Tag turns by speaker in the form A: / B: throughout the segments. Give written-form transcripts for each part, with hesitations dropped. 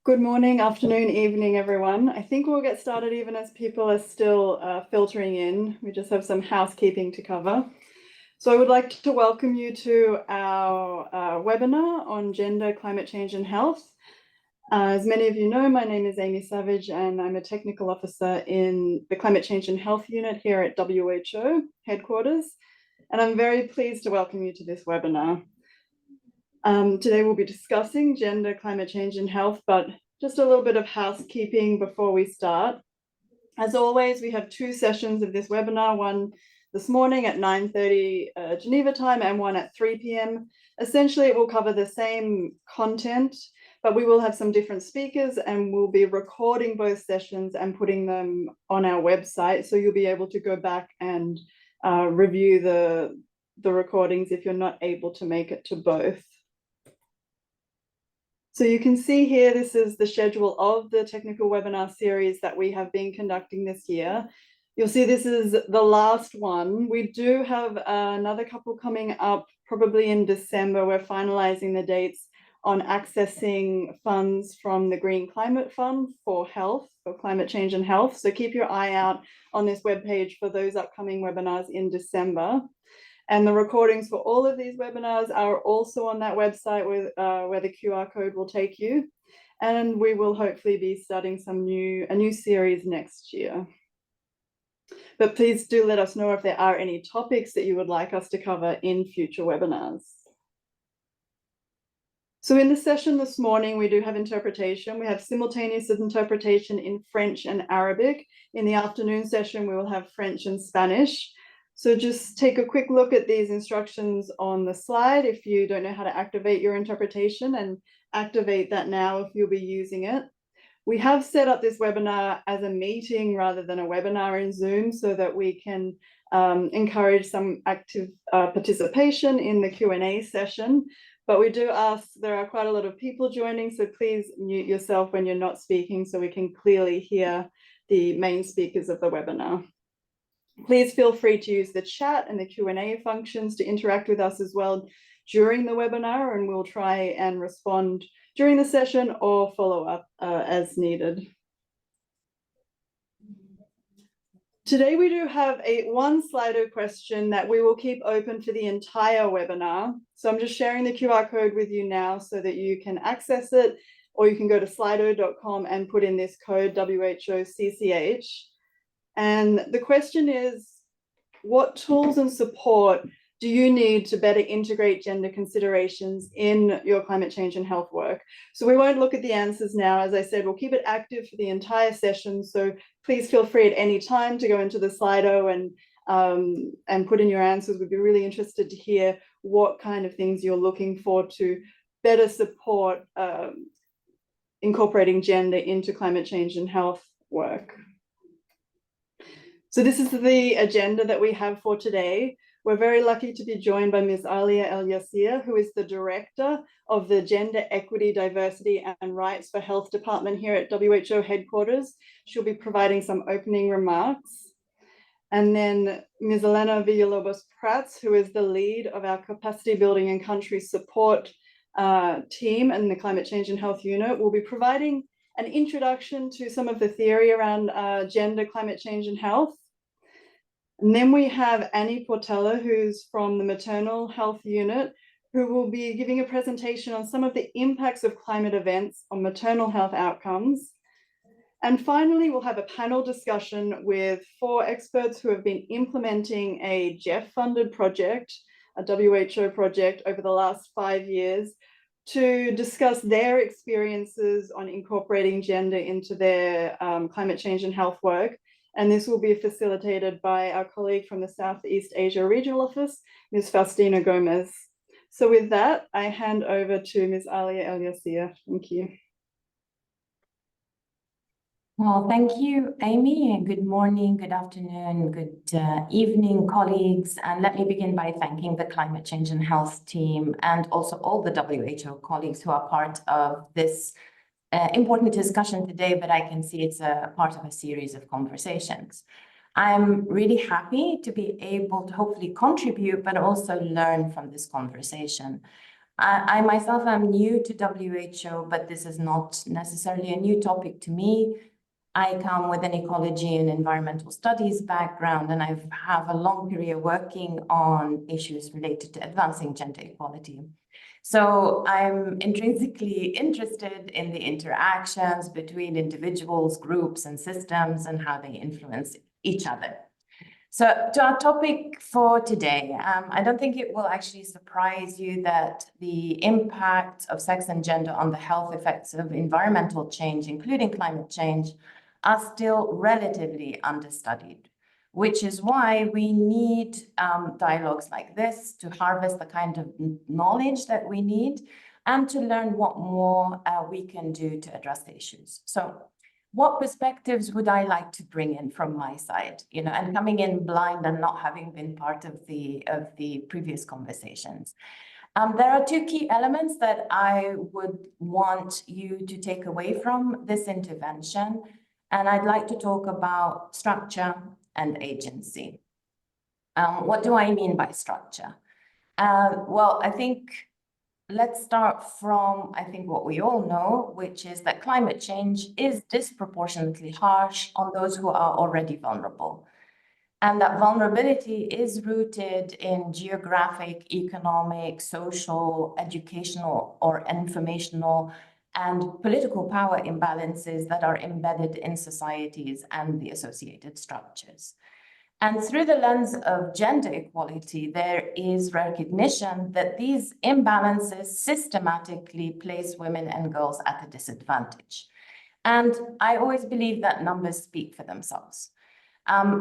A: Good morning, afternoon, evening, everyone. I think we'll get started even as people are still filtering in. We just have some housekeeping to cover. So I would like to welcome you to our webinar on gender, climate change and health. As many of you know, my name is Amy Savage and I'm a technical officer in the Climate Change and Health Unit here at WHO headquarters. And I'm very pleased to welcome you to this webinar. Today we'll be discussing gender, climate change and health, but just a little bit of housekeeping before we start. As always, we have two sessions of this webinar, one this morning at 9:30 Geneva time and one at 3 p.m. Essentially, it will cover the same content, but we will have some different speakers and we'll be recording both sessions and putting them on our website. So you'll be able to go back and review the recordings if you're not able to make it to both. So you can see here, this is the schedule of the technical webinar series that we have been conducting this year. You'll see this is the last one. We do have another couple coming up probably in December. We're finalizing the dates on accessing funds from the Green Climate Fund for health, for climate change and health. So keep your eye out on this webpage for those upcoming webinars in December. And the recordings for all of these webinars are also on that website where the QR code will take you. And we will hopefully be starting a new series next year. But please do let us know if there are any topics that you would like us to cover in future webinars. So in the session this morning, we do have interpretation. We have simultaneous interpretation in French and Arabic. In the afternoon session, we will have French and Spanish. So just take a quick look at these instructions on the slide if you don't know how to activate your interpretation, and activate that now if you'll be using it. We have set up this webinar as a meeting rather than a webinar in Zoom so that we can encourage some active participation in the Q&A session. But we do ask, there are quite a lot of people joining, so please mute yourself when you're not speaking so we can clearly hear the main speakers of the webinar. Please feel free to use the chat and the Q&A functions to interact with us as well during the webinar, and we'll try and respond during the session or follow up as needed. Today we do have one Slido question that we will keep open for the entire webinar. So I'm just sharing the QR code with you now so that you can access it, or you can go to slido.com and put in this code WHOCCH. And the question is, what tools and support do you need to better integrate gender considerations in your climate change and health work? So we won't look at the answers now. As I said, we'll keep it active for the entire session. So please feel free at any time to go into the Slido and put in your answers. We'd be really interested to hear what kind of things you're looking for to better support incorporating gender into climate change and health work. So this is the agenda that we have for today. We're very lucky to be joined by Ms. Alia El-Yassir, who is the Director of the Gender Equity, Diversity and Rights for Health Department here at WHO headquarters. She'll be providing some opening remarks. And then Ms. Elena Villalobos Prats, who is the lead of our capacity building and country support team in the Climate Change and Health Unit, will be providing an introduction to some of the theory around gender, climate change and health. And then we have Anayda Portela, who's from the Maternal Health Unit, who will be giving a presentation on some of the impacts of climate events on maternal health outcomes. And finally, we'll have a panel discussion with 4 experts who have been implementing a GEF-funded project, a WHO project over the last 5 years, to discuss their experiences on incorporating gender into their climate change and health work. And this will be facilitated by our colleague from the Southeast Asia Regional Office, Ms. Faustina Gomez. So with that, I hand over to Ms. Alia El-Yassir. Thank you.
B: Well, thank you, Amy, and good morning, good afternoon, good evening, colleagues. And let me begin by thanking the Climate Change and Health team and also all the WHO colleagues who are part of this important discussion today, but I can see it's a part of a series of conversations. I'm really happy to be able to hopefully contribute, but also learn from this conversation. I myself am new to WHO, but this is not necessarily a new topic to me. I come with an ecology and environmental studies background, and I have a long career working on issues related to advancing gender equality. So I'm intrinsically interested in the interactions between individuals, groups, and systems and how they influence each other. So to our topic for today, I don't think it will actually surprise you that the impact of sex and gender on the health effects of environmental change, including climate change, are still relatively understudied, which is why we need dialogues like this to harvest the kind of knowledge that we need and to learn what more we can do to address the issues. So what perspectives would I like to bring in from my side, and coming in blind and not having been part of the previous conversations? There are two key elements that I would want you to take away from this intervention, and I'd like to talk about structure and agency. What do I mean by structure? Well, I think let's start from, what we all know, which is that climate change is disproportionately harsh on those who are already vulnerable. And that vulnerability is rooted in geographic, economic, social, educational, or informational and political power imbalances that are embedded in societies and the associated structures. And through the lens of gender equality, there is recognition that these imbalances systematically place women and girls at a disadvantage. And I always believe that numbers speak for themselves.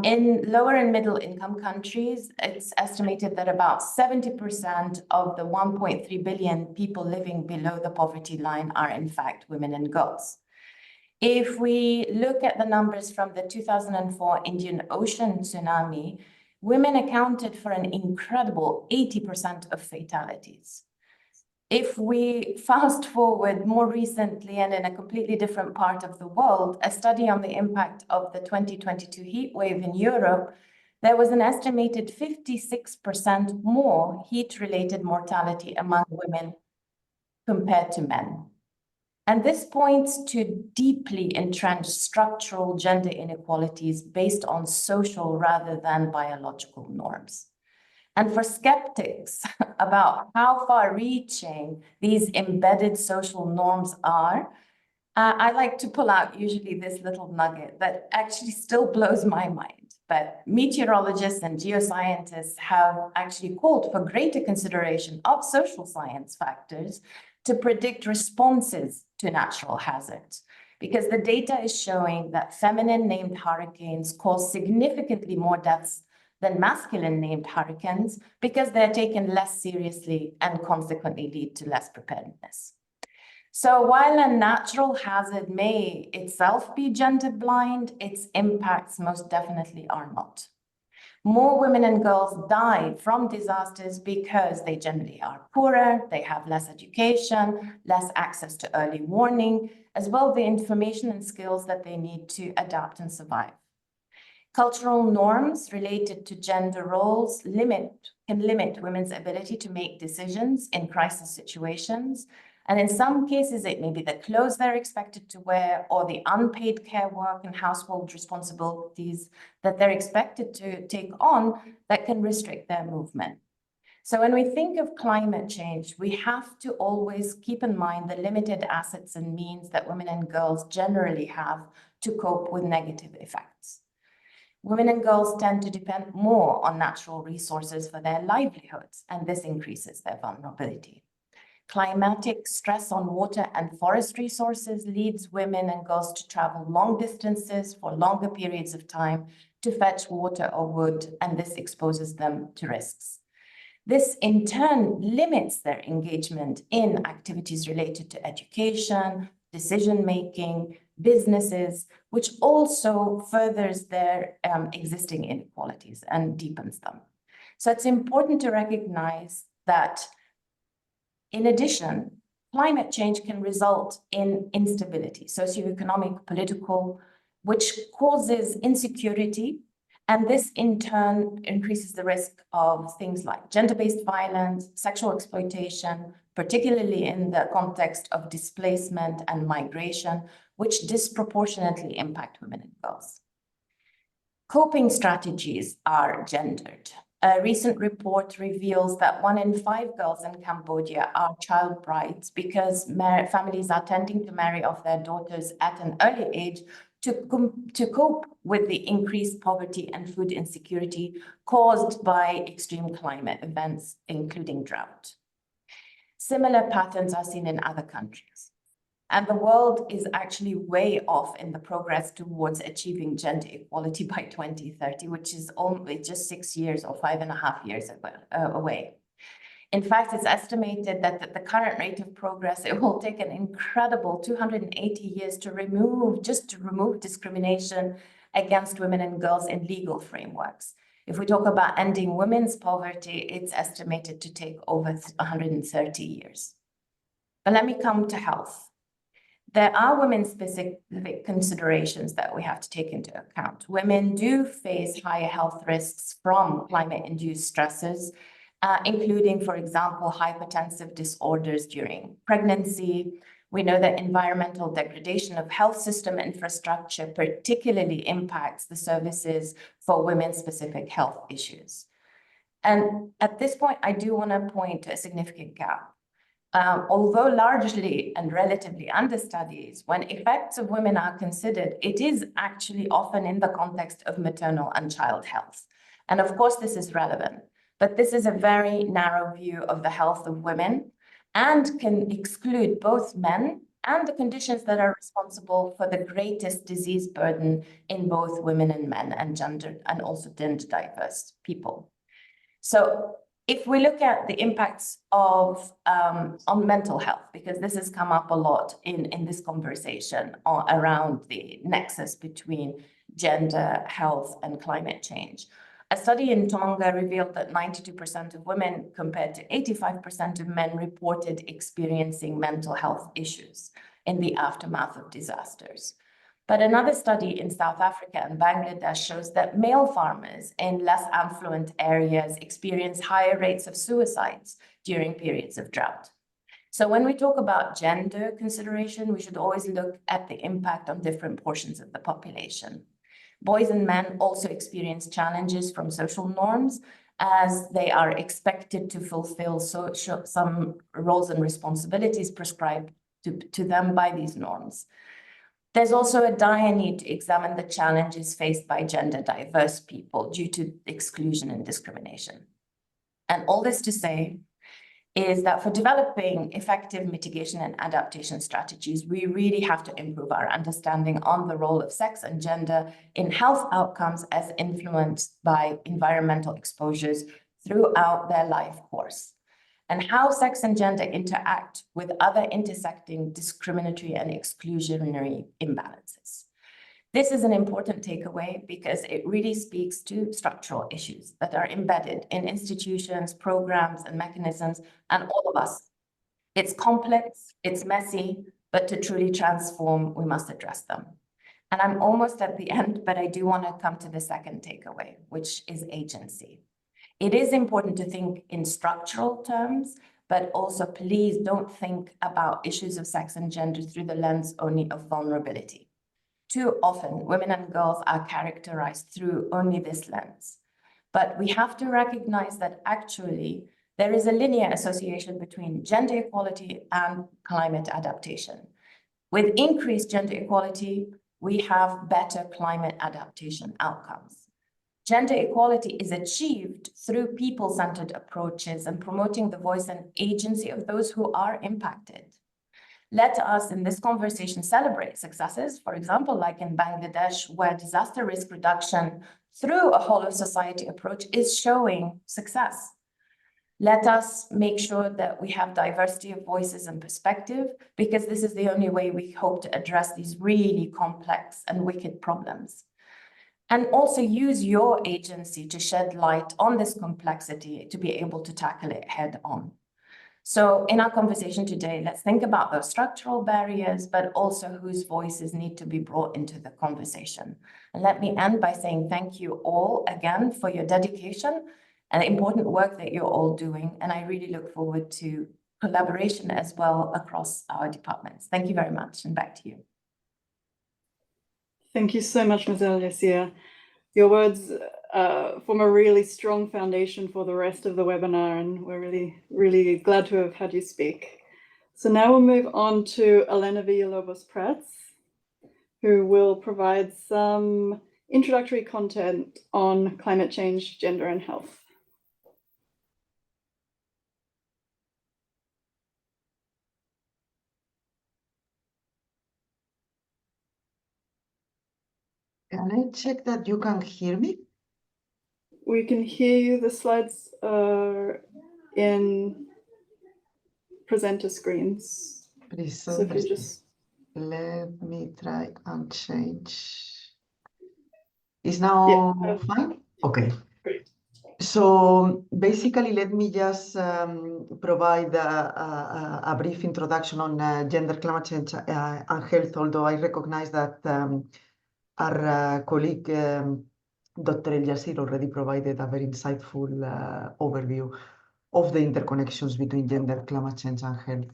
B: In lower and middle income countries, it's estimated that about 70% of the 1.3 billion people living below the poverty line are in fact women and girls. If we look at the numbers from the 2004 Indian Ocean tsunami, women accounted for an incredible 80% of fatalities. If we fast forward more recently and in a completely different part of the world, a study on the impact of the 2022 heat wave in Europe, there was an estimated 56% more heat-related mortality among women compared to men. And this points to deeply entrenched structural gender inequalities based on social rather than biological norms. And for skeptics about how far-reaching these embedded social norms are, I like to pull out usually this little nugget that actually still blows my mind. But meteorologists and geoscientists have actually called for greater consideration of social science factors to predict responses to natural hazards, because the data is showing that feminine named hurricanes cause significantly more deaths than masculine named hurricanes because they're taken less seriously and consequently lead to less preparedness. So while a natural hazard may itself be gender blind, its impacts most definitely are not. More women and girls die from disasters because they generally are poorer, they have less education, less access to early warning, as well as the information and skills that they need to adapt and survive. Cultural norms related to gender roles can limit women's ability to make decisions in crisis situations. And in some cases, it may be the clothes they're expected to wear or the unpaid care work and household responsibilities that they're expected to take on that can restrict their movement. So when we think of climate change, we have to always keep in mind the limited assets and means that women and girls generally have to cope with negative effects. Women and girls tend to depend more on natural resources for their livelihoods, and this increases their vulnerability. Climatic stress on water and forest resources leads women and girls to travel long distances for longer periods of time to fetch water or wood, and this exposes them to risks. This in turn limits their engagement in activities related to education, decision-making, businesses, which also furthers their existing inequalities and deepens them. So it's important to recognize that, in addition, climate change can result in instability, socioeconomic, political, which causes insecurity And this in turn increases the risk of things like gender-based violence, sexual exploitation, particularly in the context of displacement and migration, which disproportionately impact women and girls. Coping strategies are gendered. A recent report reveals that 1 in 5 girls in Cambodia are child brides because families are tending to marry off their daughters at an early age to cope with the increased poverty and food insecurity caused by extreme climate events, including drought. Similar patterns are seen in other countries. And the world is actually way off in the progress towards achieving gender equality by 2030, which is only just 6 years or 5.5 years away. In fact, it's estimated that at the current rate of progress, it will take an incredible 280 years to remove discrimination against women and girls in legal frameworks. If we talk about ending women's poverty, it's estimated to take over 130 years. But let me come to health. There are women-specific considerations that we have to take into account. Women do face higher health risks from climate-induced stresses, including, for example, hypertensive disorders during pregnancy. We know that environmental degradation of health system infrastructure particularly impacts the services for women-specific health issues. And at this point, I do want to point to a significant gap. Although largely and relatively understudied, when effects of women are considered, it is actually often in the context of maternal and child health. And of course, this is relevant, but this is a very narrow view of the health of women and can exclude both men and the conditions that are responsible for the greatest disease burden in both women and men and gender and also gender diverse people. So if we look at the impacts of on mental health, because this has come up a lot in this conversation around the nexus between gender, health, and climate change. A study in Tonga revealed that 92% of women compared to 85% of men reported experiencing mental health issues in the aftermath of disasters. But another study in South Africa and Bangladesh shows that male farmers in less affluent areas experience higher rates of suicides during periods of drought. So when we talk about gender consideration, we should always look at the impact on different portions of the population. Boys and men also experience challenges from social norms as they are expected to fulfill some roles and responsibilities prescribed to them by these norms. There's also a dire need to examine the challenges faced by gender diverse people due to exclusion and discrimination. And all this to say is that for developing effective mitigation and adaptation strategies, we really have to improve our understanding on the role of sex and gender in health outcomes as influenced by environmental exposures throughout their life course, and how sex and gender interact with other intersecting discriminatory and exclusionary imbalances. This is an important takeaway because it really speaks to structural issues that are embedded in institutions, programs, and mechanisms, and all of us. It's complex, it's messy, but to truly transform, we must address them. And I'm almost at the end, but I do want to come to the second takeaway, which is agency. It is important to think in structural terms, but also please don't think about issues of sex and gender through the lens only of vulnerability. Too often, women and girls are characterized through only this lens. But we have to recognize that actually there is a linear association between gender equality and climate adaptation. With increased gender equality, we have better climate adaptation outcomes. Gender equality is achieved through people-centered approaches and promoting the voice and agency of those who are impacted. Let us, in this conversation, celebrate successes, for example, like in Bangladesh, where disaster risk reduction through a whole-of-society approach is showing success. Let us make sure that we have diversity of voices and perspective, because this is the only way we hope to address these really complex and wicked problems. And also use your agency to shed light on this complexity to be able to tackle it head on. So in our conversation today, let's think about those structural barriers, but also whose voices need to be brought into the conversation. And let me end by saying thank you all again for your dedication and the important work that you're all doing. And I really look forward to collaboration as well across our departments. Thank you very much, and back to you.
A: Thank you so much, Ms. El-Yassir. Your words form a really strong foundation for the rest of the webinar, and we're really, really glad to have had you speak. So now we'll move on to Elena Villalobos Prats, who will provide some introductory content on climate change, gender, and health.
C: Can I check that you can hear me?
A: We can hear you. The slides are in presenter screens.
C: Please,
A: So if you just...
C: let me try and change. Is now fine? Okay.
A: Great.
C: So basically, let me just provide a brief introduction on gender, climate change, and health, although I recognize that our colleague, Dr. El-Yassir, already provided a very insightful overview of the interconnections between gender, climate change, and health.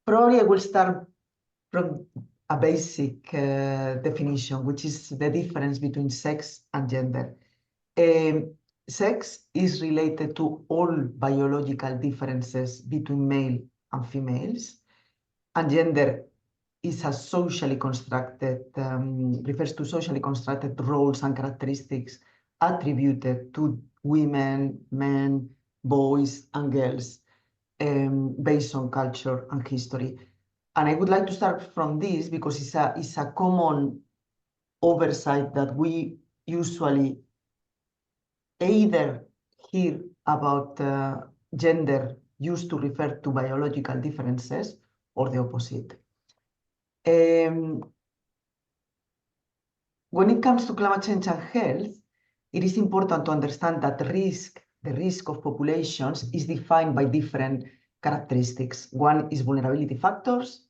C: Probably I will start from a basic definition, which is the difference between sex and gender. Sex is related to all biological differences between male and females, and gender is a socially constructed, refers to socially constructed roles and characteristics attributed to women, men, boys, and girls based on culture and history. And I would like to start from this because it's a common oversight that we usually either hear about gender used to refer to biological differences or the opposite. When it comes to climate change and health, it is important to understand that the risk of populations is defined by different characteristics. One is vulnerability factors,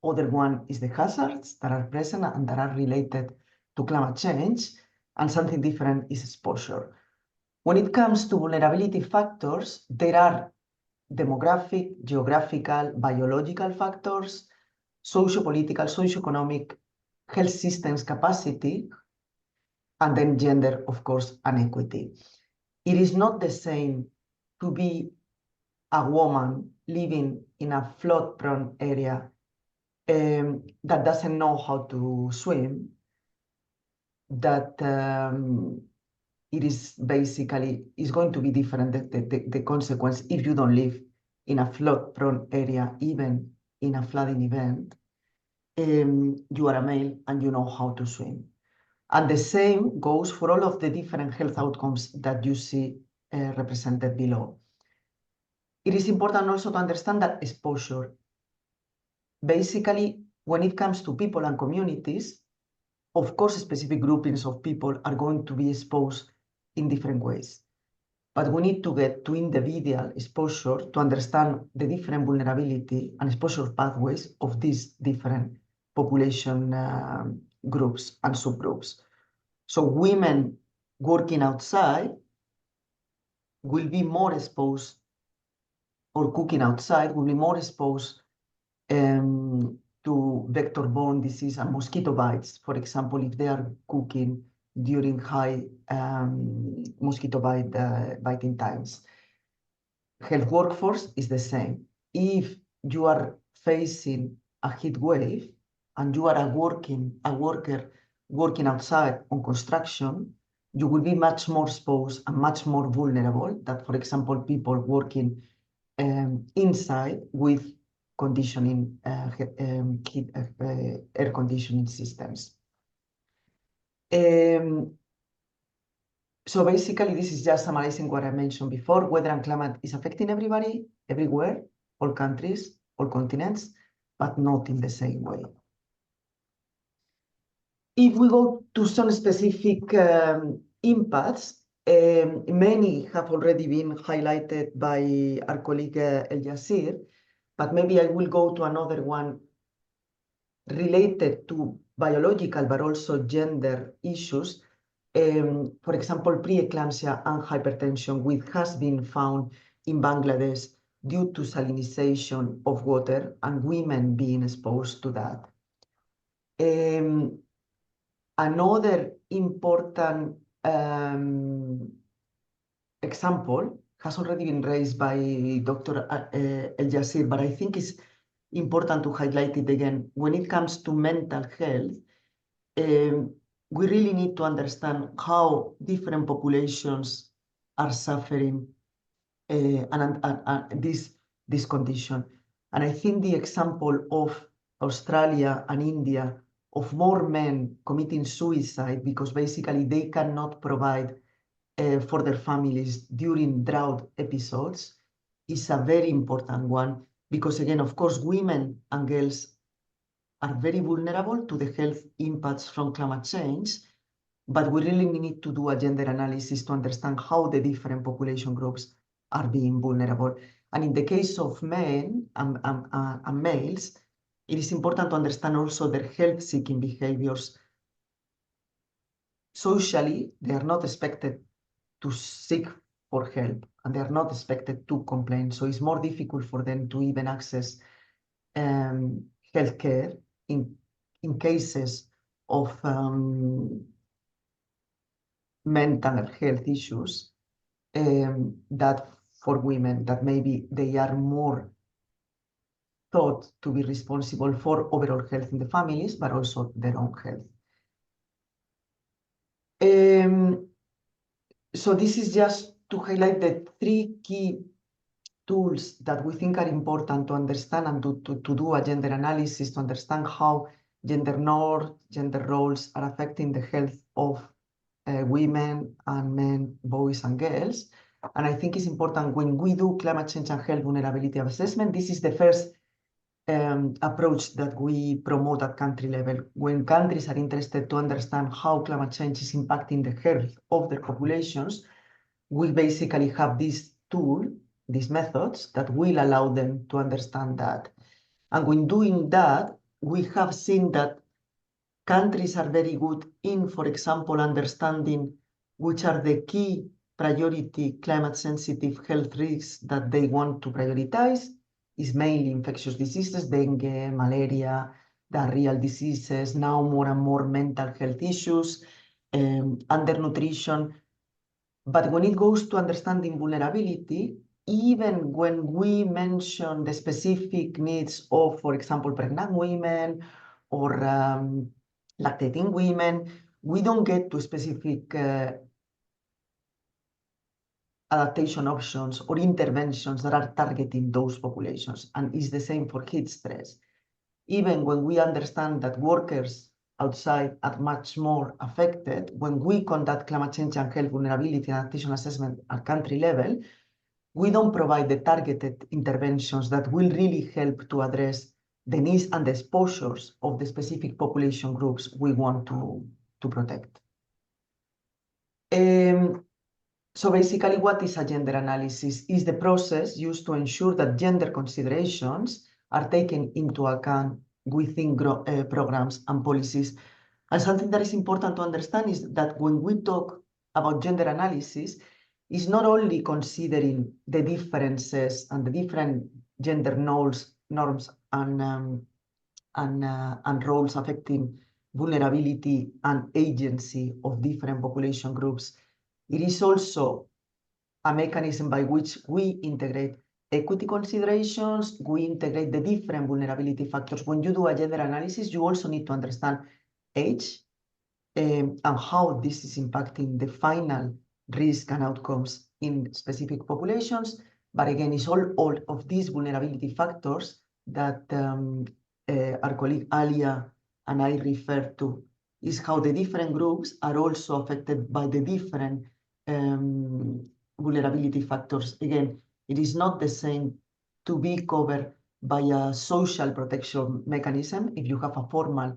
C: other one is the hazards that are present and that are related to climate change, and something different is exposure. When it comes to vulnerability factors, there are demographic, geographical, biological factors, socio-political, socio-economic, health systems capacity, and then gender, of course, and equity. It is not the same to be a woman living in a flood-prone area that doesn't know how to swim, that it is basically is going to be different, the consequence if you don't live in a flood-prone area, even in a flooding event. You are a male and you know how to swim. And the same goes for all of the different health outcomes that you see represented below. It is important also to understand that exposure, basically, when it comes to people and communities, of course, specific groupings of people are going to be exposed in different ways. But we need to get to individual exposure to understand the different vulnerability and exposure pathways of these different population groups and subgroups. So women working outside will be more exposed, or cooking outside will be more exposed to vector-borne disease and mosquito bites, for example, if they are cooking during high mosquito biting times. Health workforce is the same. If you are facing a heat wave and you are a worker working outside on construction, you will be much more exposed and much more vulnerable than, for example, people working inside with conditioning, air conditioning systems. So basically, this is just summarizing what I mentioned before. Weather and climate is affecting everybody, everywhere, all countries, all continents, but not in the same way. If we go to some specific impacts, Many have already been highlighted by our colleague El-Yassir, but maybe I will go to another one related to biological but also gender issues. For example, preeclampsia and hypertension, which has been found in Bangladesh due to salinization of water and women being exposed to that. Another important example has already been raised by Dr. El-Yassir, but I think it's important to highlight it again. When it comes to mental health, we really need to understand how different populations are suffering this condition. And I think the example of Australia and India of more men committing suicide because basically they cannot provide for their families during drought episodes is a very important one, because again, of course, women and girls are very vulnerable to the health impacts from climate change, but we really need to do a gender analysis to understand how the different population groups are being vulnerable. And in the case of men and males, it is important to understand also their health-seeking behaviors. Socially, they are not expected to seek for help, and they are not expected to complain. So it's more difficult for them to even access healthcare in cases of mental health issues that for women that maybe they are more thought to be responsible for overall health in the families, but also their own health. So this is just to highlight the 3 key tools that we think are important to understand and to do a gender analysis, to understand how gender norms, gender roles are affecting the health of women and men, boys and girls. And I think it's important when we do climate change and health vulnerability assessment, this is the first approach that we promote at country level. When countries are interested to understand how climate change is impacting the health of their populations, we basically have this tool, these methods that will allow them to understand that. And when doing that, we have seen that countries are very good in, for example, understanding which are the key priority climate-sensitive health risks that they want to prioritize. Is mainly infectious diseases, dengue, malaria, diarrheal diseases, now more and more mental health issues, undernutrition. But when it goes to understanding vulnerability, even when we mention the specific needs of, for example, pregnant women or lactating women, we don't get to specific adaptation options or interventions that are targeting those populations. And it's the same for heat stress. Even when we understand that workers outside are much more affected, when we conduct climate change and health vulnerability and adaptation assessment at country level, we don't provide the targeted interventions that will really help to address the needs and the exposures of the specific population groups we want to protect. So basically, what is a gender analysis? Is the process used to ensure that gender considerations are taken into account within programs and policies. And something that is important to understand is that when we talk about gender analysis, it's not only considering the differences and the different gender norms and roles affecting vulnerability and agency of different population groups. It is also a mechanism by which we integrate equity considerations, we integrate the different vulnerability factors. When you do a gender analysis, you also need to understand age and how this is impacting the final risk and outcomes in specific populations. But again, it's all of these vulnerability factors that our colleague Alia and I refer to, is how the different groups are also affected by the different vulnerability factors. Again, it is not the same to be covered by a social protection mechanism if you have a formal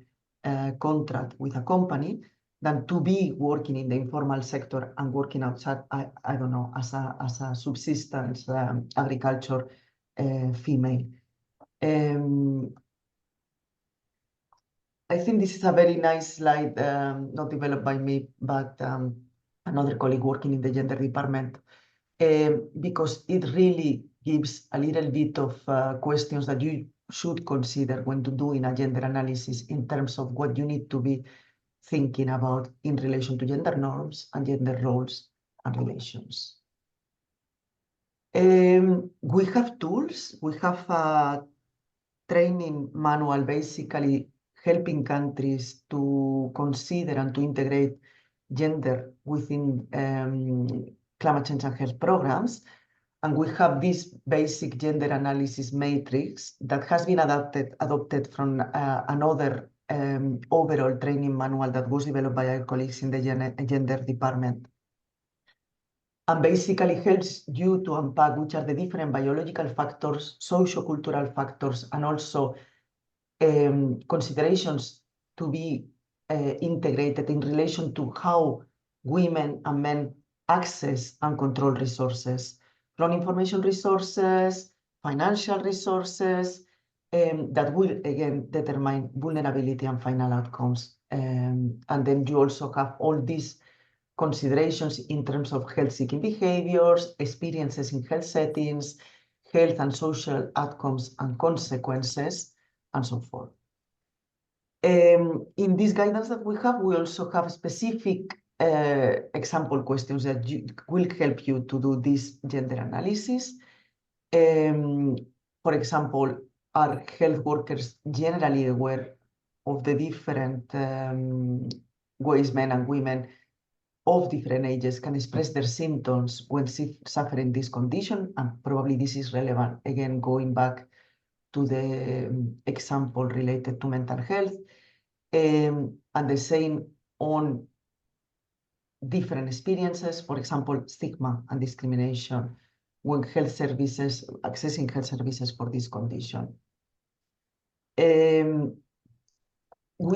C: contract with a company than to be working in the informal sector and working outside, I don't know, as a subsistence agriculture female. I think this is a very nice slide, not developed by me, but another colleague working in the gender department, because it really gives a little bit of questions that you should consider when doing a gender analysis in terms of what you need to be thinking about in relation to gender norms and gender roles and relations. We have tools. We have a training manual basically helping countries to consider and to integrate gender within climate change and health programs. And we have this basic gender analysis matrix that has been adopted from another overall training manual that was developed by our colleagues in the gender department. And basically helps you to unpack which are the different biological factors, socio-cultural factors, and also considerations to be integrated in relation to how women and men access and control resources, from information resources, financial resources, that will again determine vulnerability and final outcomes. And then you also have all these considerations in terms of health-seeking behaviors, experiences in health settings, health and social outcomes and consequences, and so forth. In this guidance that we have, we also have specific example questions that will help you to do this gender analysis. For example, are health workers generally aware of the different ways men and women of different ages can express their symptoms when suffering this condition? And probably this is relevant, again, going back to the example related to mental health, and the same on different experiences, for example, stigma and discrimination when health services, accessing health services for this condition. We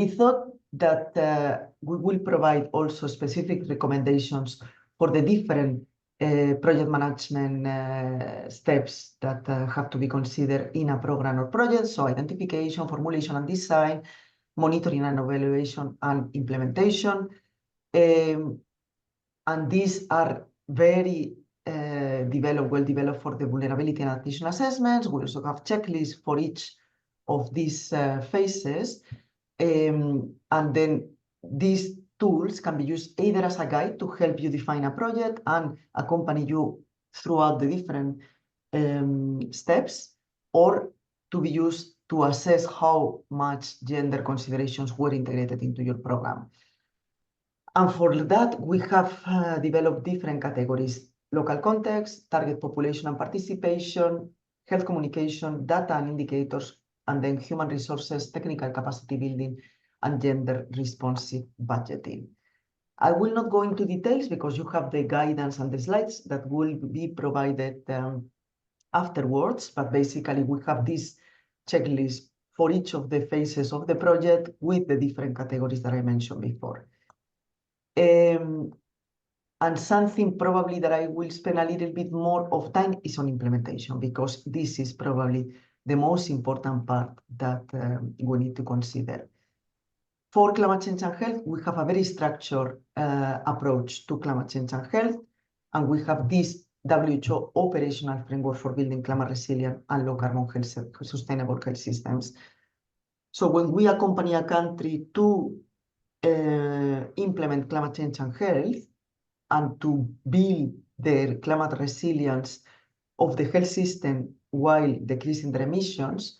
C: thought that we will provide also specific recommendations for the different project management steps that have to be considered in a program or project. So identification, formulation and design, monitoring and evaluation and implementation. And these are very well developed for the vulnerability and adaptation assessments. We also have checklists for each of these phases. And then these tools can be used either as a guide to help you define a project and accompany you throughout the different steps, or to be used to assess how much gender considerations were integrated into your program. And for that, we have developed different categories: local context, target population and participation, health communication, data and indicators, and then human resources, technical capacity building, and gender responsive budgeting. I will not go into details because you have the guidance and the slides that will be provided afterwards, but basically we have this checklist for each of the phases of the project with the different categories that I mentioned before. And something probably that I will spend a little bit more of time is on implementation, because this is probably the most important part that we need to consider. For climate change and health, we have a very structured approach to climate change and health, and we have this WHO operational framework for building climate resilient and low carbon health, sustainable health systems. So when we accompany a country to implement climate change and health and to build their climate resilience of the health system while decreasing their emissions,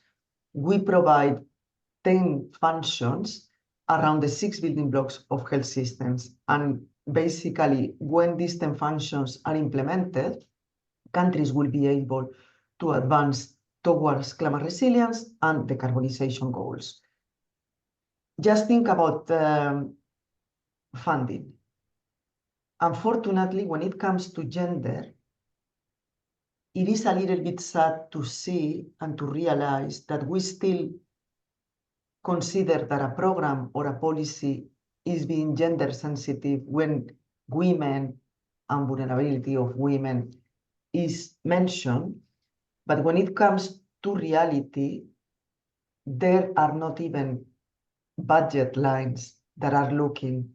C: we provide 10 functions around the 6 building blocks of health systems. And basically, when these 10 functions are implemented, countries will be able to advance towards climate resilience and decarbonization goals. Just think about funding. Unfortunately, when it comes to gender, it is a little bit sad to see and to realize that we still consider that a program or a policy is being gender sensitive when women and vulnerability of women is mentioned, but when it comes to reality, there are not even budget lines that are looking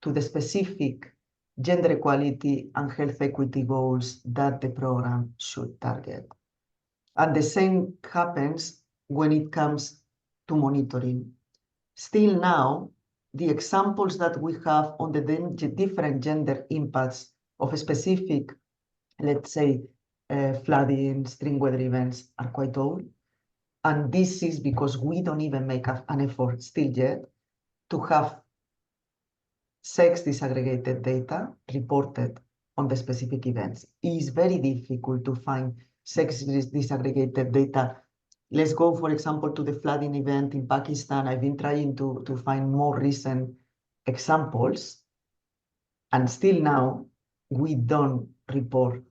C: to the specific gender equality and health equity goals that the program should target. And the same happens when it comes to monitoring. Still now, the examples that we have on the different gender impacts of a specific, let's say, flooding, extreme weather events are quite old. And this is because we don't even make an effort still yet to have sex disaggregated data reported on the specific events. It is very difficult to find sex disaggregated data. Let's go, for example, to the flooding event in Pakistan. I've been trying to find more recent examples, and still now we don't report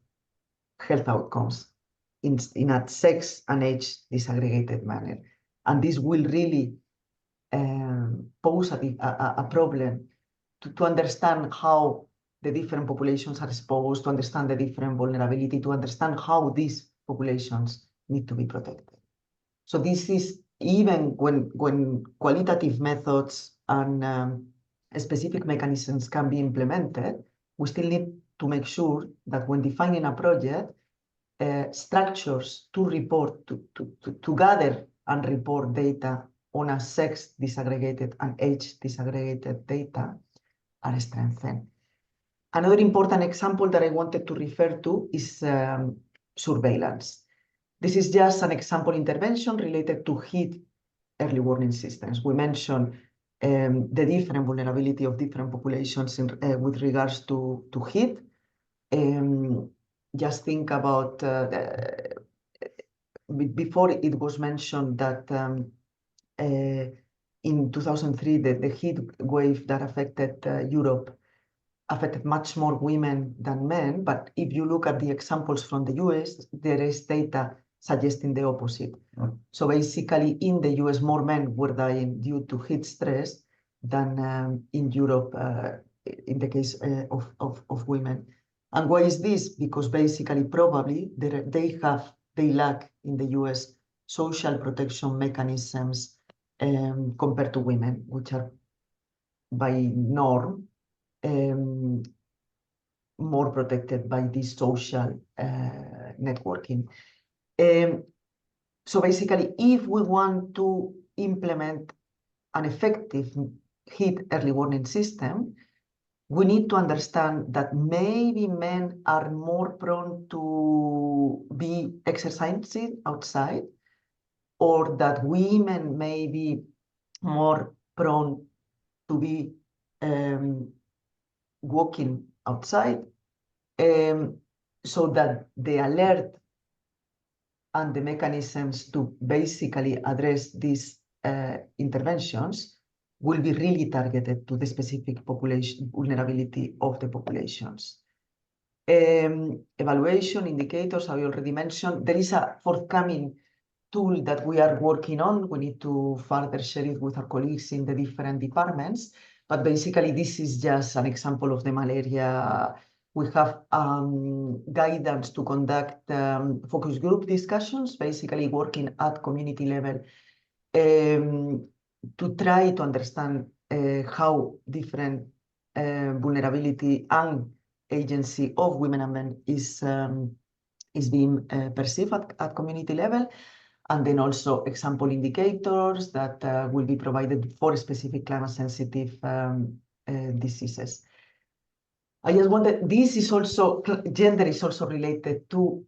C: health outcomes in a sex and age disaggregated manner. And this will really pose a problem to understand how the different populations are exposed, to understand the different vulnerability, to understand how these populations need to be protected. So this is even when qualitative methods and specific mechanisms can be implemented, we still need to make sure that when defining a project, structures to report, to gather and report data on a sex disaggregated and age disaggregated data are strengthened. Another important example that I wanted to refer to is surveillance. This is just an example intervention related to heat early warning systems. We mentioned the different vulnerability of different populations with regards to heat. Just think about, before it was mentioned that in 2003, the heat wave that affected Europe affected much more women than men. But if you look at the examples from the US, there is data suggesting the opposite. So basically, in the US, more men were dying due to heat stress than in Europe, in the case of women. And why is this? Because basically, probably they lack in the US social protection mechanisms compared to women, which are by norm more protected by this social networking. So basically, if we want to implement an effective heat early warning system, we need to understand that maybe men are more prone to be exercising outside, or that women may be more prone to be walking outside, so that the alert and the mechanisms to basically address these interventions will be really targeted to the specific population vulnerability of the populations. Evaluation indicators, I already mentioned. There is a forthcoming tool that we are working on. We need to further share it with our colleagues in the different departments. But basically, this is just an example of the malaria. We have guidance to conduct focus group discussions, basically working at community level to try to understand how different vulnerability and agency of women and men is being perceived at community level. And then also example indicators that will be provided for specific climate-sensitive diseases. I just wanted, this is also, gender is also related to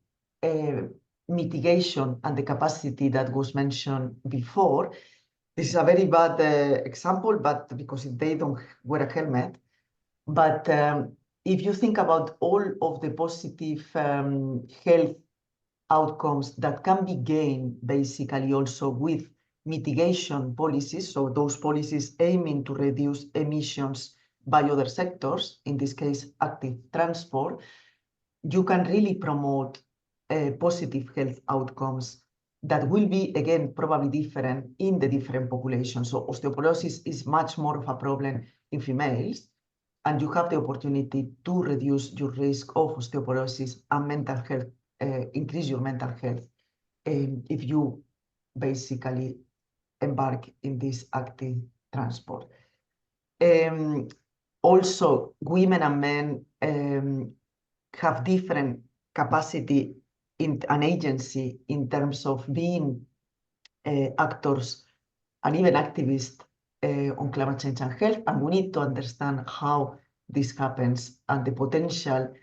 C: mitigation and the capacity that was mentioned before. This is a very bad example, but because they don't wear a helmet. But if you think about all of the positive health outcomes that can be gained basically also with mitigation policies, so those policies aiming to reduce emissions by other sectors, in this case, active transport, you can really promote positive health outcomes that will be, again, probably different in the different populations. So osteoporosis is much more of a problem in females, and you have the opportunity to reduce your risk of osteoporosis and mental health, increase your mental health if you basically embark in this active transport. Also, women and men have different capacity and agency in terms of being actors and even activists on climate change and health, and we need to understand how this happens and the potential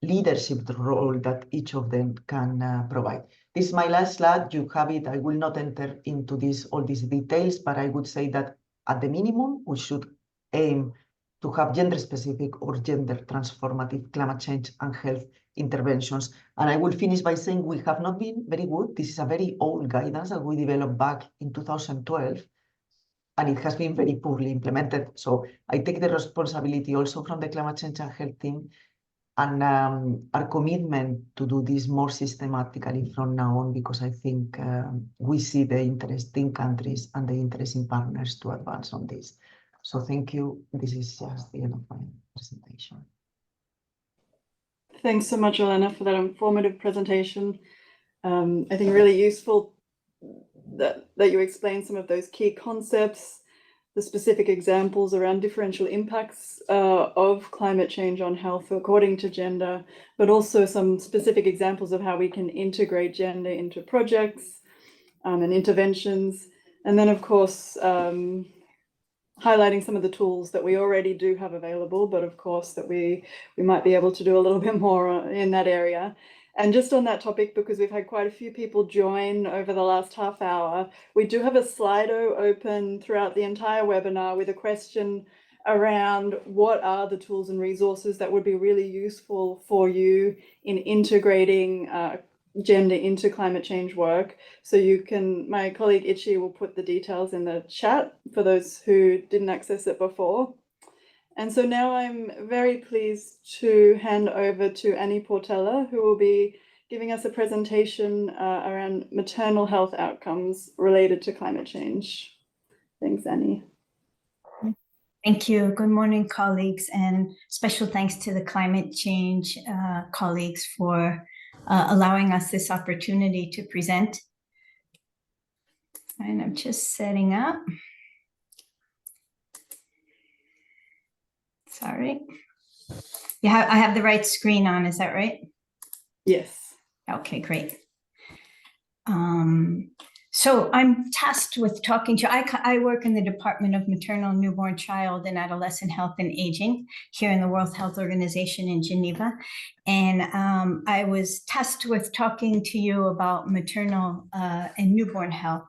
C: leadership role that each of them can provide. This is my last slide. You have it. I will not enter into all these details, but I would say that at the minimum, we should aim to have gender-specific or gender-transformative climate change and health interventions. And I will finish by saying we have not been very good. This is a very old guidance that we developed back in 2012, and it has been very poorly implemented. So I take the responsibility also from the climate change and health team, and our commitment to do this more systematically from now on, because I think we see the interest in countries and the interest in partners to advance on this. So thank you. This is just the end of my presentation.
A: Thanks so much, Elena, for that informative presentation. I think really useful that you explained some of those key concepts, the specific examples around differential impacts of climate change on health according to gender, but also some specific examples of how we can integrate gender into projects and interventions. And then, of course, highlighting some of the tools that we already do have available, but of course that we might be able to do a little bit more in that area. And just on that topic, because we've had quite a few people join over the last half hour, we do have a Slido open throughout the entire webinar with a question around what are the tools and resources that would be really useful for you in integrating gender into climate change work. So you can, my colleague Ichi will put the details in the chat for those who didn't access it before. And so now I'm very pleased to hand over to Anayda Portela, who will be giving us a presentation around maternal health outcomes related to climate change. Thanks, Annie.
D: Thank you. Good morning, colleagues, and special thanks to the climate change colleagues for allowing us this opportunity to present. And I'm just setting up. Sorry. Yeah, I have the right screen on, is that right?
A: Yes.
D: Okay, great. So I'm tasked with talking to, I work in the Department of Maternal, Newborn, Child, and Adolescent Health and Aging here in the World Health Organization in Geneva. And I was tasked with talking to you about maternal and newborn health.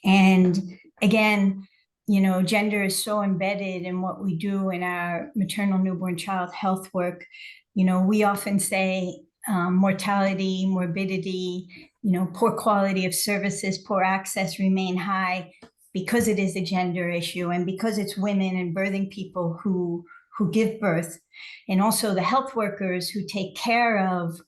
D: And again, you know, gender is so embedded in what we do in our maternal, newborn, child health work. You know, we often say mortality, morbidity, you know, poor quality of services, poor access remain high because it is a gender issue and because it's women and birthing people who give birth, and also the health workers who take care of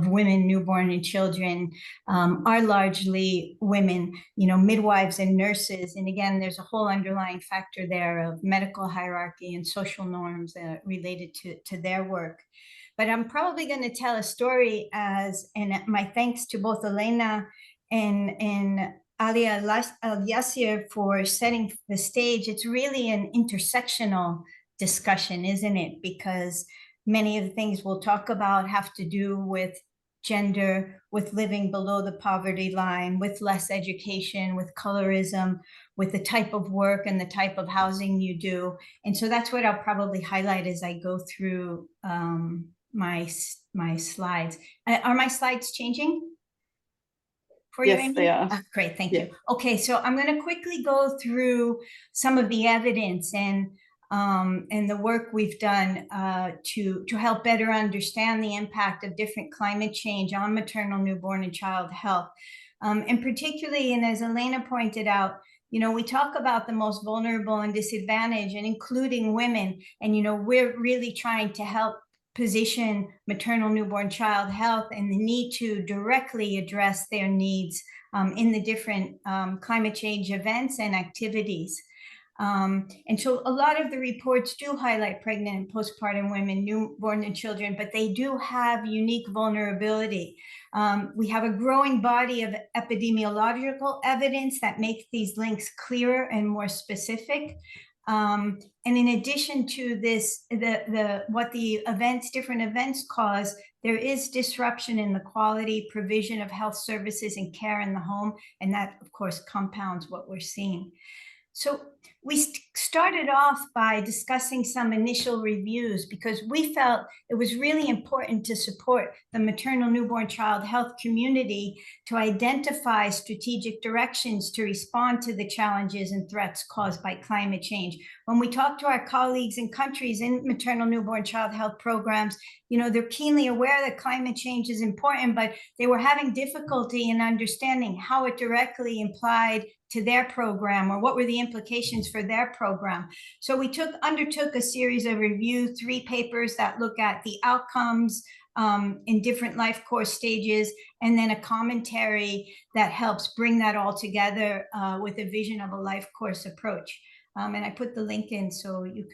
D: women, newborn, and children are largely women, you know, midwives and nurses. And again, there's a whole underlying factor there of medical hierarchy and social norms related to their work. But I'm probably going to tell a story and my thanks to both Elena and Alia El-Yassir for setting the stage. It's really an intersectional discussion, isn't it? Because many of the things we'll talk about have to do with gender, with living below the poverty line, with less education, with colorism, with the type of work and the type of housing you do. And so that's what I'll probably highlight as I go through my slides. Are my slides changing? For you,
A: yes,
D: Amy?
A: they are.
D: Great, thank you. Okay, so I'm going to quickly go through some of the evidence and the work we've done to help better understand the impact of different climate change on maternal, newborn, and child health. And particularly, and as Elena pointed out, you know, we talk about the most vulnerable and disadvantaged, and including women. And, you know, we're really trying to help position maternal newborn child health and the need to directly address their needs in the different climate change events and activities. And so a lot of the reports do highlight pregnant and postpartum women, newborn and children, but they do have unique vulnerability. We have a growing body of epidemiological evidence that makes these links clearer and more specific. And in addition to this, what the different events cause, there is disruption in the quality provision of health services and care in the home, and that, of course, compounds what we're seeing. So we started off by discussing some initial reviews because we felt it was really important to support the maternal newborn child health community to identify strategic directions to respond to the challenges and threats caused by climate change. When we talk to our colleagues in countries in maternal newborn child health programs, they're keenly aware that climate change is important, but they were having difficulty in understanding how it directly applied to their program or what were the implications for their program. So we undertook a series of reviews, 3 papers that look at the outcomes in different life course stages, and then a commentary that helps bring that all together with a vision of a life course approach. And I put the link in so you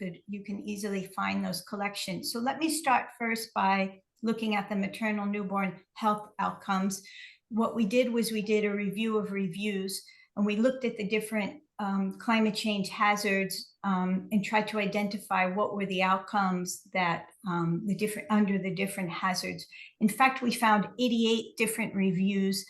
D: can easily find those collections. So let me start first by looking at the maternal newborn health outcomes. What we did was we did a review of reviews, and we looked at the different climate change hazards and tried to identify what were the outcomes that under the different hazards. In fact, we found 88 different reviews,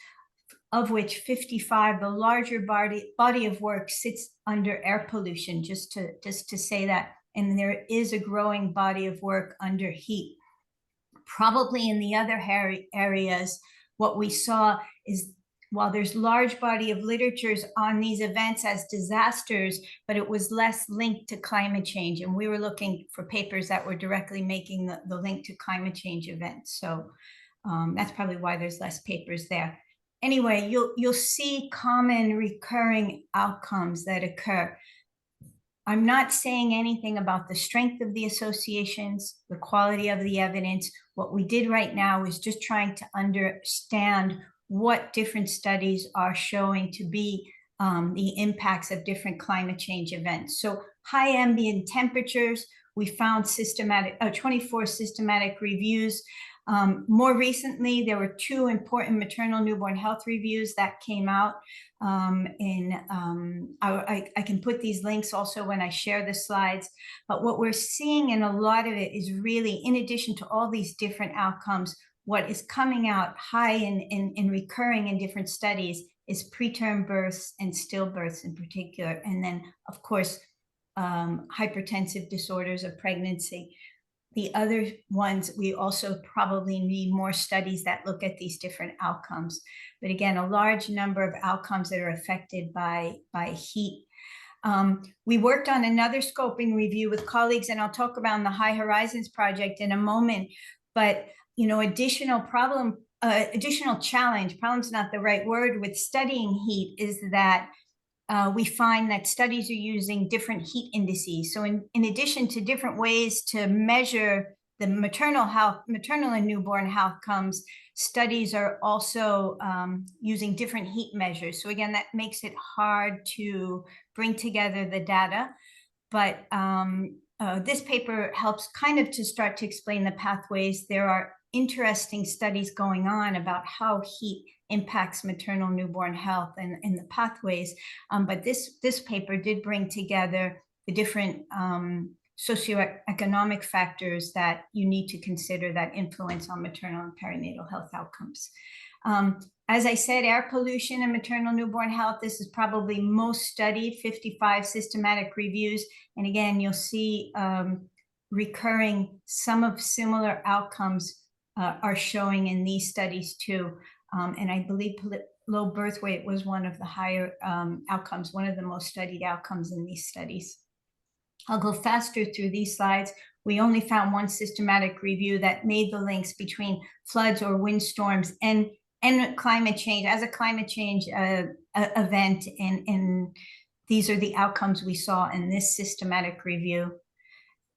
D: of which 55, the larger body of work, sits under air pollution, just to say that. And there is a growing body of work under heat. Probably in the other areas, what we saw is, while there's large body of literatures on these events as disasters, but it was less linked to climate change. And we were looking for papers that were directly making the link to climate change events. So that's probably why there's less papers there. Anyway, you'll see common recurring outcomes that occur. I'm not saying anything about the strength of the associations, the quality of the evidence. What we did right now is just trying to understand what different studies are showing to be the impacts of different climate change events. So high ambient temperatures, we found 24 systematic reviews. More recently, there were 2 important maternal newborn health reviews that came out. I can put these links also when I share the slides. But what we're seeing in a lot of it is really, in addition to all these different outcomes, what is coming out high and recurring in different studies is preterm births and stillbirths in particular. And then, of course, hypertensive disorders of pregnancy. The other ones, we also probably need more studies that look at these different outcomes. But again, a large number of outcomes that are affected by heat. We worked on another scoping review with colleagues, and I'll talk about the High Horizons project in a moment. But additional challenge, problem's not the right word, with studying heat is that we find that studies are using different heat indices. So in addition to different ways to measure the maternal and newborn outcomes, studies are also using different heat measures. So again, that makes it hard to bring together the data. But this paper helps kind of to start to explain the pathways. There are interesting studies going on about how heat impacts maternal newborn health and the pathways. But this paper did bring together the different socioeconomic factors that you need to consider that influence on maternal and perinatal health outcomes. As I said, air pollution and maternal newborn health, this is probably most studied, 55 systematic reviews. And again, you'll see recurring, some of similar outcomes are showing in these studies too. And I believe low birth weight was one of the higher outcomes, one of the most studied outcomes in these studies. I'll go faster through these slides. We only found 1 systematic review that made the links between floods or windstorms and climate change as a climate change event. And these are the outcomes we saw in this systematic review.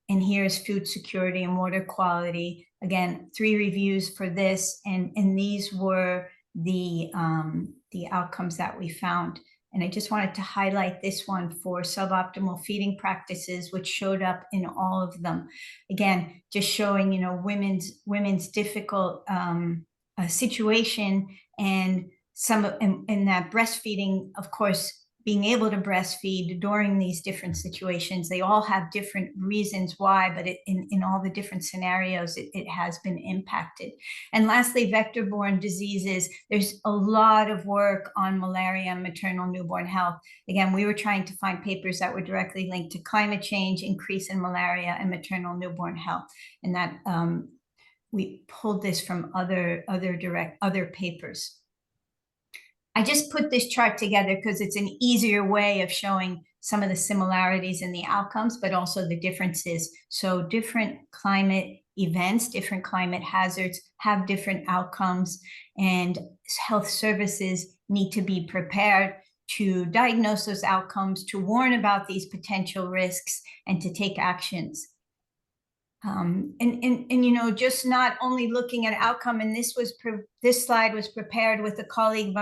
D: And here's food security and water quality. again, 3 reviews for this, and these were the outcomes that we found. And I just wanted to highlight this one for suboptimal feeding practices, which showed up in all of them. Again, just showing, you know, women's difficult situation, and in that breastfeeding, of course, being able to breastfeed during these different situations. They all have different reasons why, but in all the different scenarios, it has been impacted. And lastly, vector-borne diseases. There's a lot of work on malaria and maternal newborn health. Again, we were trying to find papers that were directly linked to climate change, increase in malaria and maternal newborn health. And that we pulled this from other papers. I just put this chart together because it's an easier way of showing some of the similarities in the outcomes, but also the differences. So different climate events, different climate hazards have different outcomes, and health services need to be prepared to diagnose those outcomes, to warn about these potential risks, and to take actions. You know, just not only looking at outcome, and this slide was prepared with a colleague,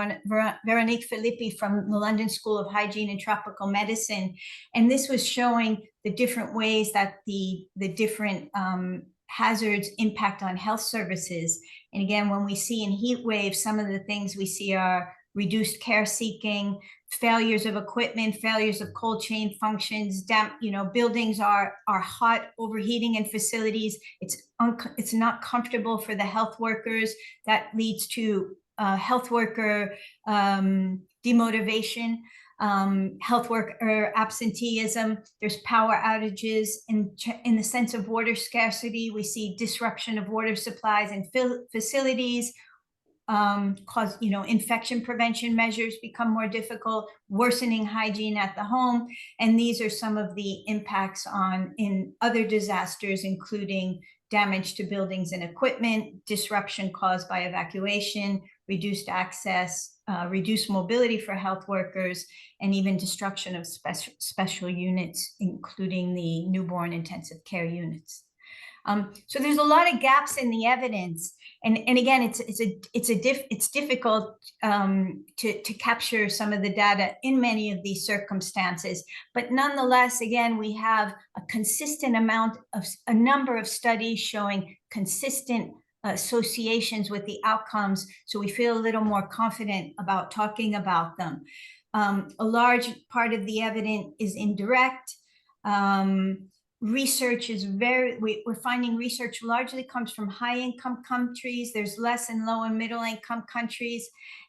D: Veronique Filippi from the London School of Hygiene and Tropical Medicine, and this was showing the different ways that the different hazards impact on health services. And again, when we see in heat waves, some of the things we see are reduced care seeking, failures of equipment, failures of cold chain functions, you know, buildings are hot, overheating in facilities. It's not comfortable for the health workers. That leads to health worker demotivation, health worker absenteeism. There's power outages. In the sense of water scarcity, we see disruption of water supplies and facilities. Cause, you know, infection prevention measures become more difficult, worsening hygiene at the home. And these are some of the impacts in other disasters, including damage to buildings and equipment, disruption caused by evacuation, reduced access, reduced mobility for health workers, and even destruction of special units, including the newborn intensive care units. So there's a lot of gaps in the evidence, and again, it's difficult to capture some of the data in many of these circumstances. But nonetheless, again, we have a number of studies showing consistent associations with the outcomes, so we feel a little more confident about talking about them. A large part of the evidence is indirect. Research is we're finding research largely comes from high-income countries. There's less in low and middle-income countries.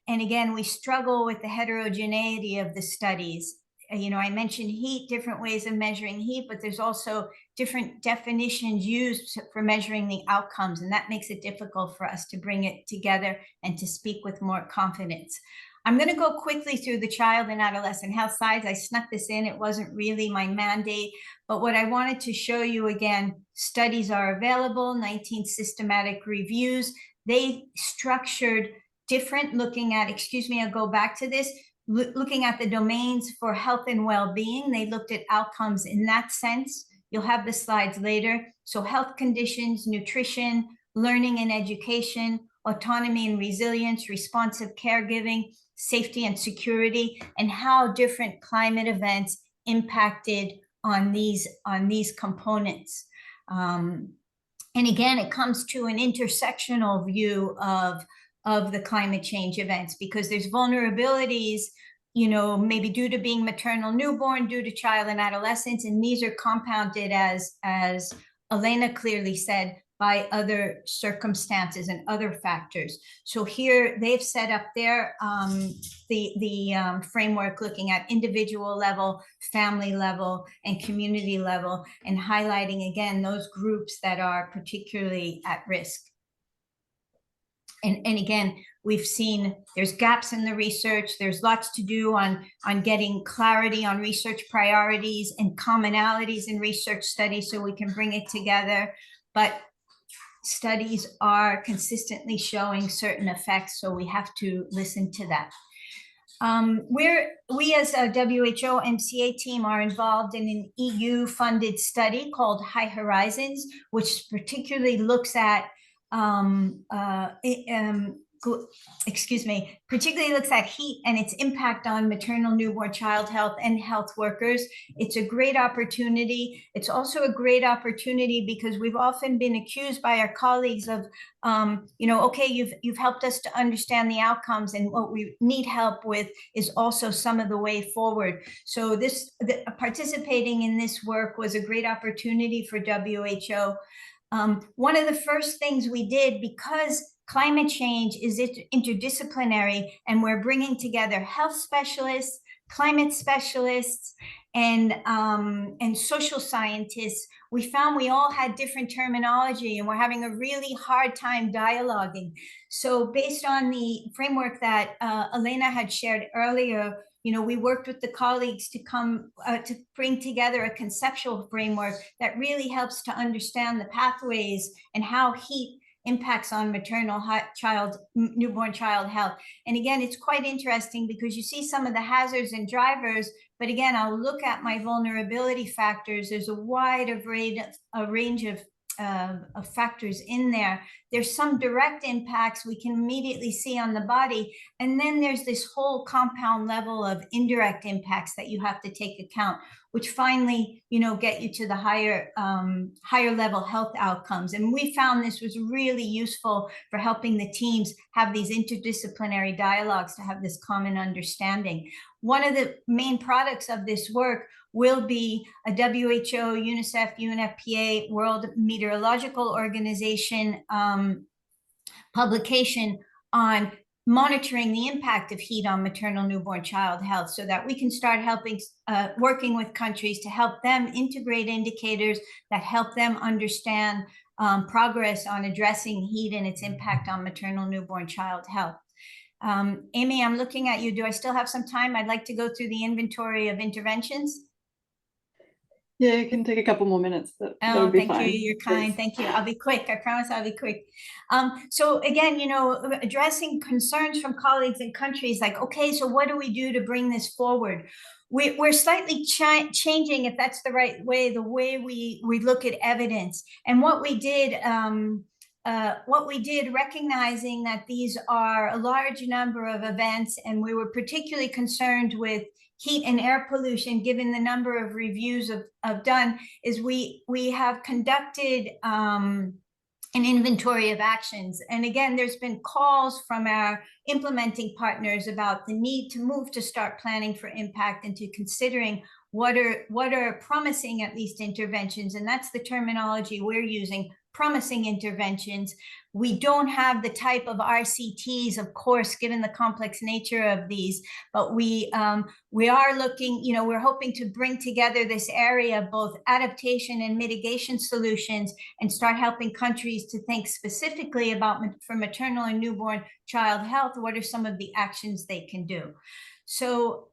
D: And again, we struggle with the heterogeneity of the studies. You know, I mentioned heat, different ways of measuring heat, but there's also different definitions used for measuring the outcomes. And that makes it difficult for us to bring it together and to speak with more confidence. I'm going to go quickly through the child and adolescent health slides. I snuck this in. It wasn't really my mandate. But what I wanted to show you, again, studies are available, 19 systematic reviews. They structured different, looking at, excuse me, I'll go back to this, looking at the domains for health and well-being. They looked at outcomes in that sense. You'll have the slides later. So health conditions, nutrition, learning and education, autonomy and resilience, responsive caregiving, safety and security, and how different climate events impacted on these components. And again, it comes to an intersectional view of the climate change events, because there's vulnerabilities, you know, maybe due to being maternal newborn, due to child and adolescence, and these are compounded, as Elena clearly said, by other circumstances and other factors. So here they've set up their the framework looking at individual level, family level, and community level, and highlighting again those groups that are particularly at risk. And again, we've seen there's gaps in the research. There's lots to do on getting clarity on research priorities and commonalities in research studies so we can bring it together. But studies are consistently showing certain effects, so we have to listen to that. We as a WHO MCA team are involved in an EU-funded study called High Horizons, which particularly looks at particularly looks at heat and its impact on maternal newborn child health and health workers. It's a great opportunity. It's also a great opportunity because we've often been accused by our colleagues of, okay, you've helped us to understand the outcomes, and what we need help with is also some of the way forward. So participating in this work was a great opportunity for WHO. One of the first things we did, because climate change is interdisciplinary, and we're bringing together health specialists, climate specialists, and social scientists, we found we all had different terminology, and we're having a really hard time dialoguing. So based on the framework that Elena had shared earlier, we worked with the colleagues to come to bring together a conceptual framework that really helps to understand the pathways and how heat impacts on newborn child health. And again, it's quite interesting because you see some of the hazards and drivers, but again, I'll look at my vulnerability factors. There's a wide range of factors in there. There's some direct impacts we can immediately see on the body, and then there's this whole compound level of indirect impacts that you have to take account, which finally, get you to the higher level health outcomes. And we found this was really useful for helping the teams have these interdisciplinary dialogues to have this common understanding. One of the main products of this work will be a WHO, UNICEF, UNFPA, World Meteorological Organization publication on monitoring the impact of heat on maternal newborn child health, so that we can start working with countries to help them integrate indicators that help them understand progress on addressing heat and its impact on maternal newborn child health. Amy, I'm looking at you. Do I still have some time? I'd like to go through the inventory of interventions.
A: Yeah, you can take a couple more minutes. That would be
D: thank
A: fine.
D: you. You're kind. Thank you. I'll be quick. I promise I'll be quick. So again, addressing concerns from colleagues in countries like, okay, so what do we do to bring this forward? We're slightly changing, if that's the right way, the way we look at evidence. And what we did, recognizing that these are a large number of events, and we were particularly concerned with heat and air pollution, given the number of reviews of done, is we have conducted an inventory of actions. And again, there's been calls from our implementing partners about the need to move to start planning for impact and to considering what are promising, at least, interventions. And that's the terminology we're using, promising interventions. We don't have the type of RCTs, of course, given the complex nature of these, but we are looking, we're hoping to bring together this area of both adaptation and mitigation solutions, and start helping countries to think specifically about, for maternal and newborn child health, what are some of the actions they can do. So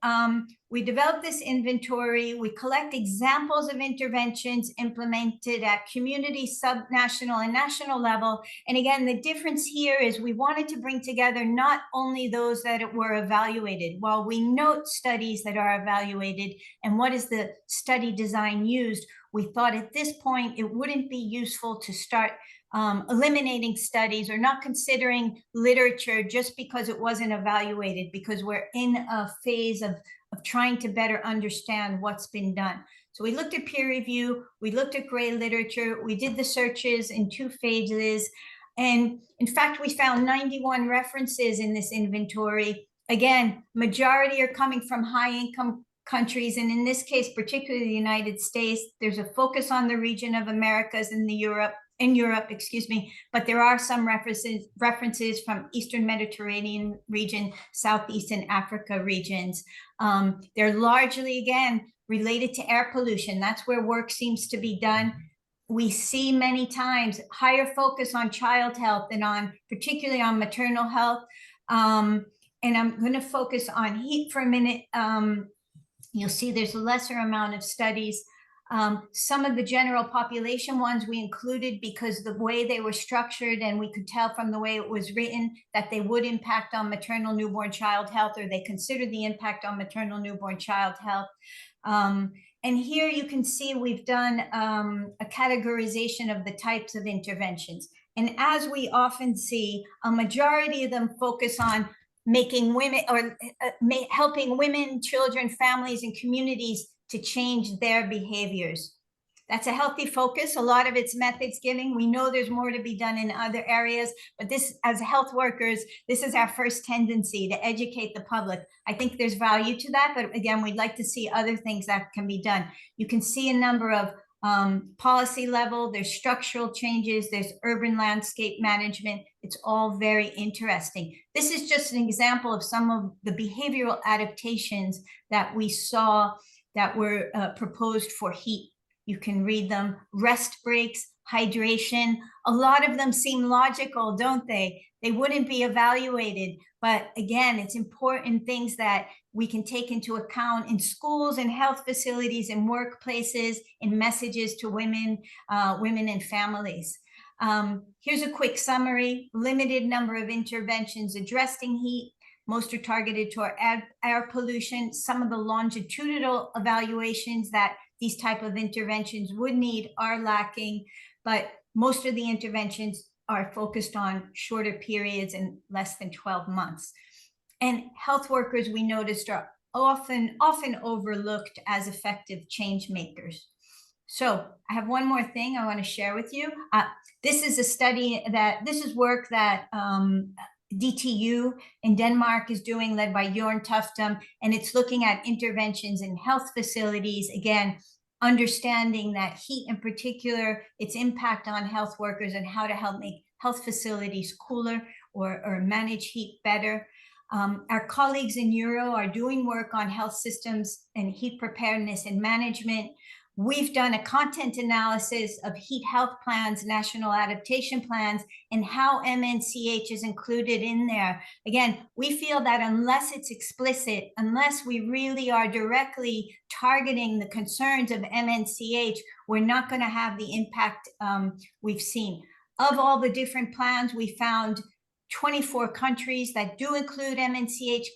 D: we developed this inventory. We collect examples of interventions implemented at community, subnational, and national level. And again, the difference here is we wanted to bring together not only those that were evaluated. While we note studies that are evaluated and what is the study design used, we thought at this point it wouldn't be useful to start eliminating studies or not considering literature just because it wasn't evaluated, because we're in a phase of trying to better understand what's been done. So we looked at peer review, we looked at gray literature, we did the searches in 2 phases. And in fact, we found 91 references in this inventory. Again, majority are coming from high income countries. And in this case, particularly the United States, there's a focus on the region of Americas and Europe, but there are some references from Eastern Mediterranean region, Southeastern Africa regions. They're largely, again, related to air pollution. That's where work seems to be done. We see many times higher focus on child health and particularly on maternal health. And I'm going to focus on heat for a minute. You'll see there's a lesser amount of studies. Some of the general population ones we included because the way they were structured, and we could tell from the way it was written that they would impact on maternal newborn child health, or they considered the impact on maternal newborn child health. And here you can see we've done a categorization of the types of interventions. And as we often see, a majority of them focus on making women or helping women, children, families, and communities to change their behaviors. That's a healthy focus. A lot of it's methods giving. We know there's more to be done in other areas, but this, as health workers, this is our first tendency to educate the public. I think there's value to that, but again, we'd like to see other things that can be done. You can see a number of policy level, there's structural changes, there's urban landscape management. It's all very interesting. This is just an example of some of the behavioral adaptations that we saw that were proposed for heat. You can read them. Rest breaks, hydration. A lot of them seem logical, don't they? They wouldn't be evaluated. But again, it's important things that we can take into account in schools and health facilities and workplaces, in messages to women, women and families. Here's a quick summary. Limited number of interventions addressing heat. Most are targeted to our air pollution. Some of the longitudinal evaluations that these type of interventions would need are lacking, but most of the interventions are focused on shorter periods and less than 12 months. And health workers, we noticed, are often overlooked as effective change makers. So I have one more thing I want to share with you. This is a study this is work that DTU in Denmark is doing, led by Jorn Tuftum, and it's looking at interventions in health facilities, again, understanding that heat in particular, its impact on health workers and how to help make health facilities cooler or manage heat better. Our colleagues in Euro are doing work on health systems and heat preparedness and management. We've done a content analysis of heat health plans, national adaptation plans, and how MNCH is included in there. Again, we feel that unless it's explicit, unless we really are directly targeting the concerns of MNCH, we're not going to have the impact we've seen. Of all the different plans, we found 24 countries that do include MNCH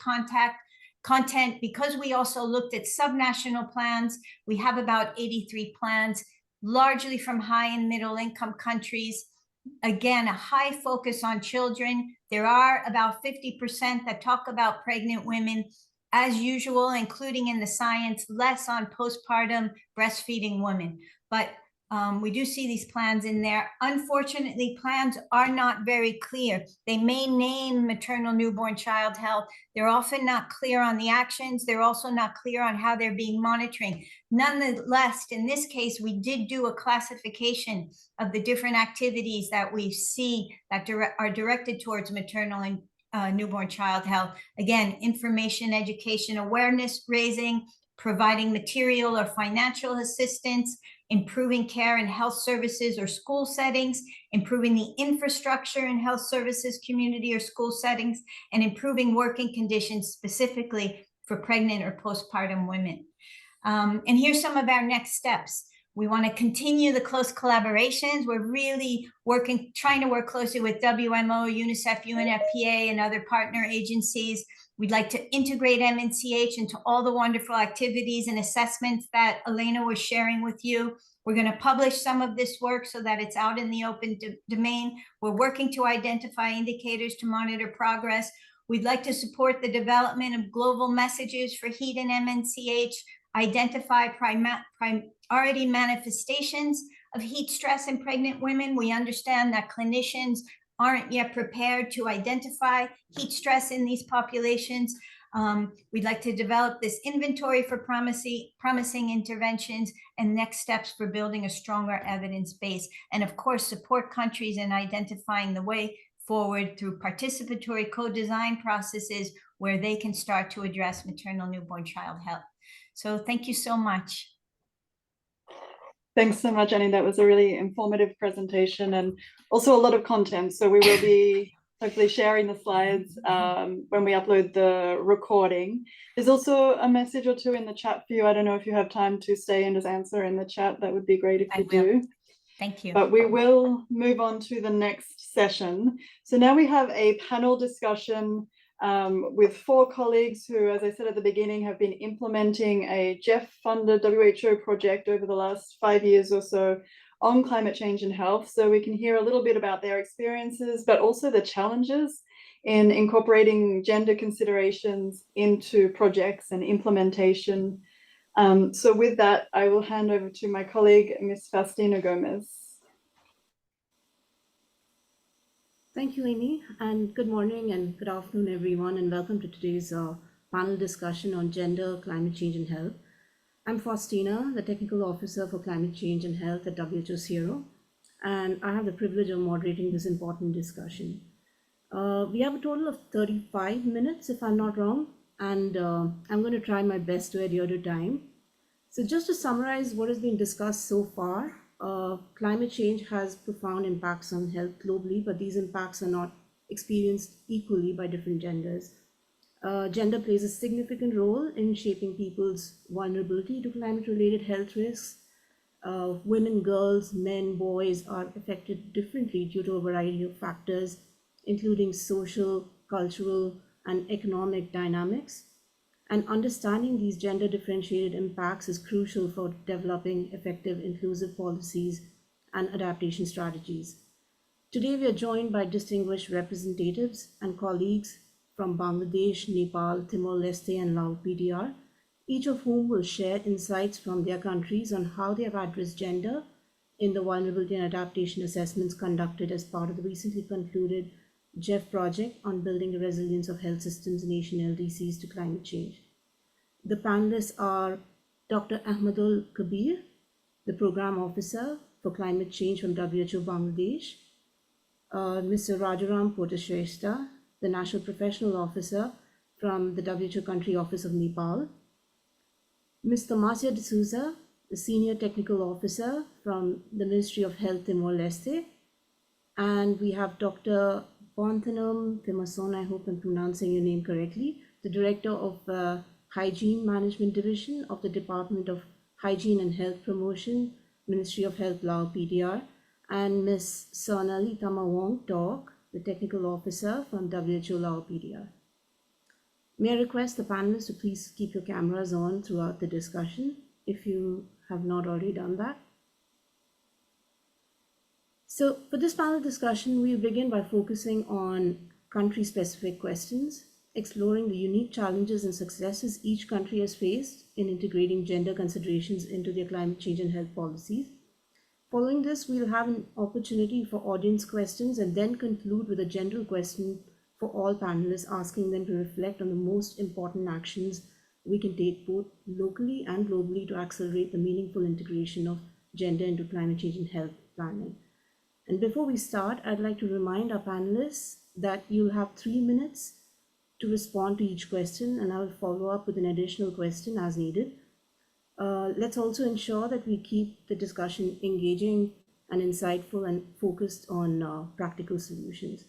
D: content. Because we also looked at subnational plans, we have about 83 plans, largely from high and middle income countries. Again, a high focus on children. There are about 50% that talk about pregnant women, as usual, including in the science, less on postpartum breastfeeding women. But we do see these plans in there. Unfortunately, plans are not very clear. They may name maternal newborn child health. They're often not clear on the actions. They're also not clear on how they're being monitoring. Nonetheless, in this case, we did do a classification of the different activities that we see that are directed towards maternal and newborn child health. Again, information, education, awareness raising, providing material or financial assistance, improving care in health services or school settings, improving the infrastructure in health services, community or school settings, and improving working conditions specifically for pregnant or postpartum women. And here's some of our next steps. We want to continue the close collaborations. We're really trying to work closely with WMO, UNICEF, UNFPA, and other partner agencies. We'd like to integrate MNCH into all the wonderful activities and assessments that Elena was sharing with you. We're going to publish some of this work so that it's out in the open domain. We're working to identify indicators to monitor progress. We'd like to support the development of global messages for heat and MNCH, identify priority manifestations of heat stress in pregnant women. We understand that clinicians aren't yet prepared to identify heat stress in these populations. We'd like to develop this inventory for promising interventions and next steps for building a stronger evidence base. And of course, support countries in identifying the way forward through participatory co-design processes where they can start to address maternal newborn child health. So thank you so much.
A: Thanks so much, Annie. That was a really informative presentation and also a lot of content. So we will be hopefully sharing the slides when we upload the recording. There's also a message or two in the chat for you. I don't know if you have time to stay and just answer in the chat. That would be great if you do.
D: Thank you.
A: But we will move on to the next session. So now we have a panel discussion with 4 colleagues who, as I said at the beginning, have been implementing a Jeff-funded WHO project over the last 5 years or so on climate change and health, so we can hear a little bit about their experiences, but also the challenges in incorporating gender considerations into projects and implementation. So with that, I will hand over to my colleague, Ms. Faustina Gomez.
E: Thank you, Amy, and good morning and good afternoon, everyone, and welcome to today's panel discussion on gender, climate change, and health. I'm Faustina, the Technical Officer for Climate Change and Health at WHO CIRO, and I have the privilege of moderating this important discussion. We have a total of 35 minutes, if I'm not wrong, and I'm going to try my best to adhere to time. So just to summarize what has been discussed so far, climate change has profound impacts on health globally, but these impacts are not experienced equally by different genders. Gender plays a significant role in shaping people's vulnerability to climate-related health risks. Women, girls, men, boys are affected differently due to a variety of factors, including social, cultural, and economic dynamics. And understanding these gender differentiated impacts is crucial for developing effective inclusive policies and adaptation strategies. Today, we are joined by distinguished representatives and colleagues from Bangladesh, Nepal, Timor-Leste, and Laos PDR, each of whom will share insights from their countries on how they have addressed gender in the vulnerability and adaptation assessments conducted as part of the recently concluded GEF project on building the resilience of health systems in Asian LDCs to climate change. The panelists are Dr. Ahammadul Kabir, the Program Officer for Climate Change from WHO Bangladesh, Mr. Rajaram Pote Shrestha, the National Professional Officer from the WHO Country Office of Nepal, Ms. Tomasia de Sousa, the Senior Technical Officer from the Ministry of Health Timor-Leste, and we have Dr. Bounthanom, Phimmasone, I hope I'm pronouncing your name correctly, the Director of Hygiene Management Division of the Department of Hygiene and Health Promotion, Ministry of Health, Laos PDR, and Ms. Souvanaly Thammavong, the Technical Officer from WHO Laos PDR. May I request the panelists to please keep your cameras on throughout the discussion if you have not already done that. So for this panel discussion, we'll begin by focusing on country-specific questions, exploring the unique challenges and successes each country has faced in integrating gender considerations into their climate change and health policies. Following this, we'll have an opportunity for audience questions and then conclude with a general question for all panelists, asking them to reflect on the most important actions we can take both locally and globally to accelerate the meaningful integration of gender into climate change and health planning. And before we start, I'd like to remind our panelists that you'll have 3 minutes to respond to each question, and I will follow up with an additional question as needed. Let's also ensure that we keep the discussion engaging and insightful and focused on practical solutions.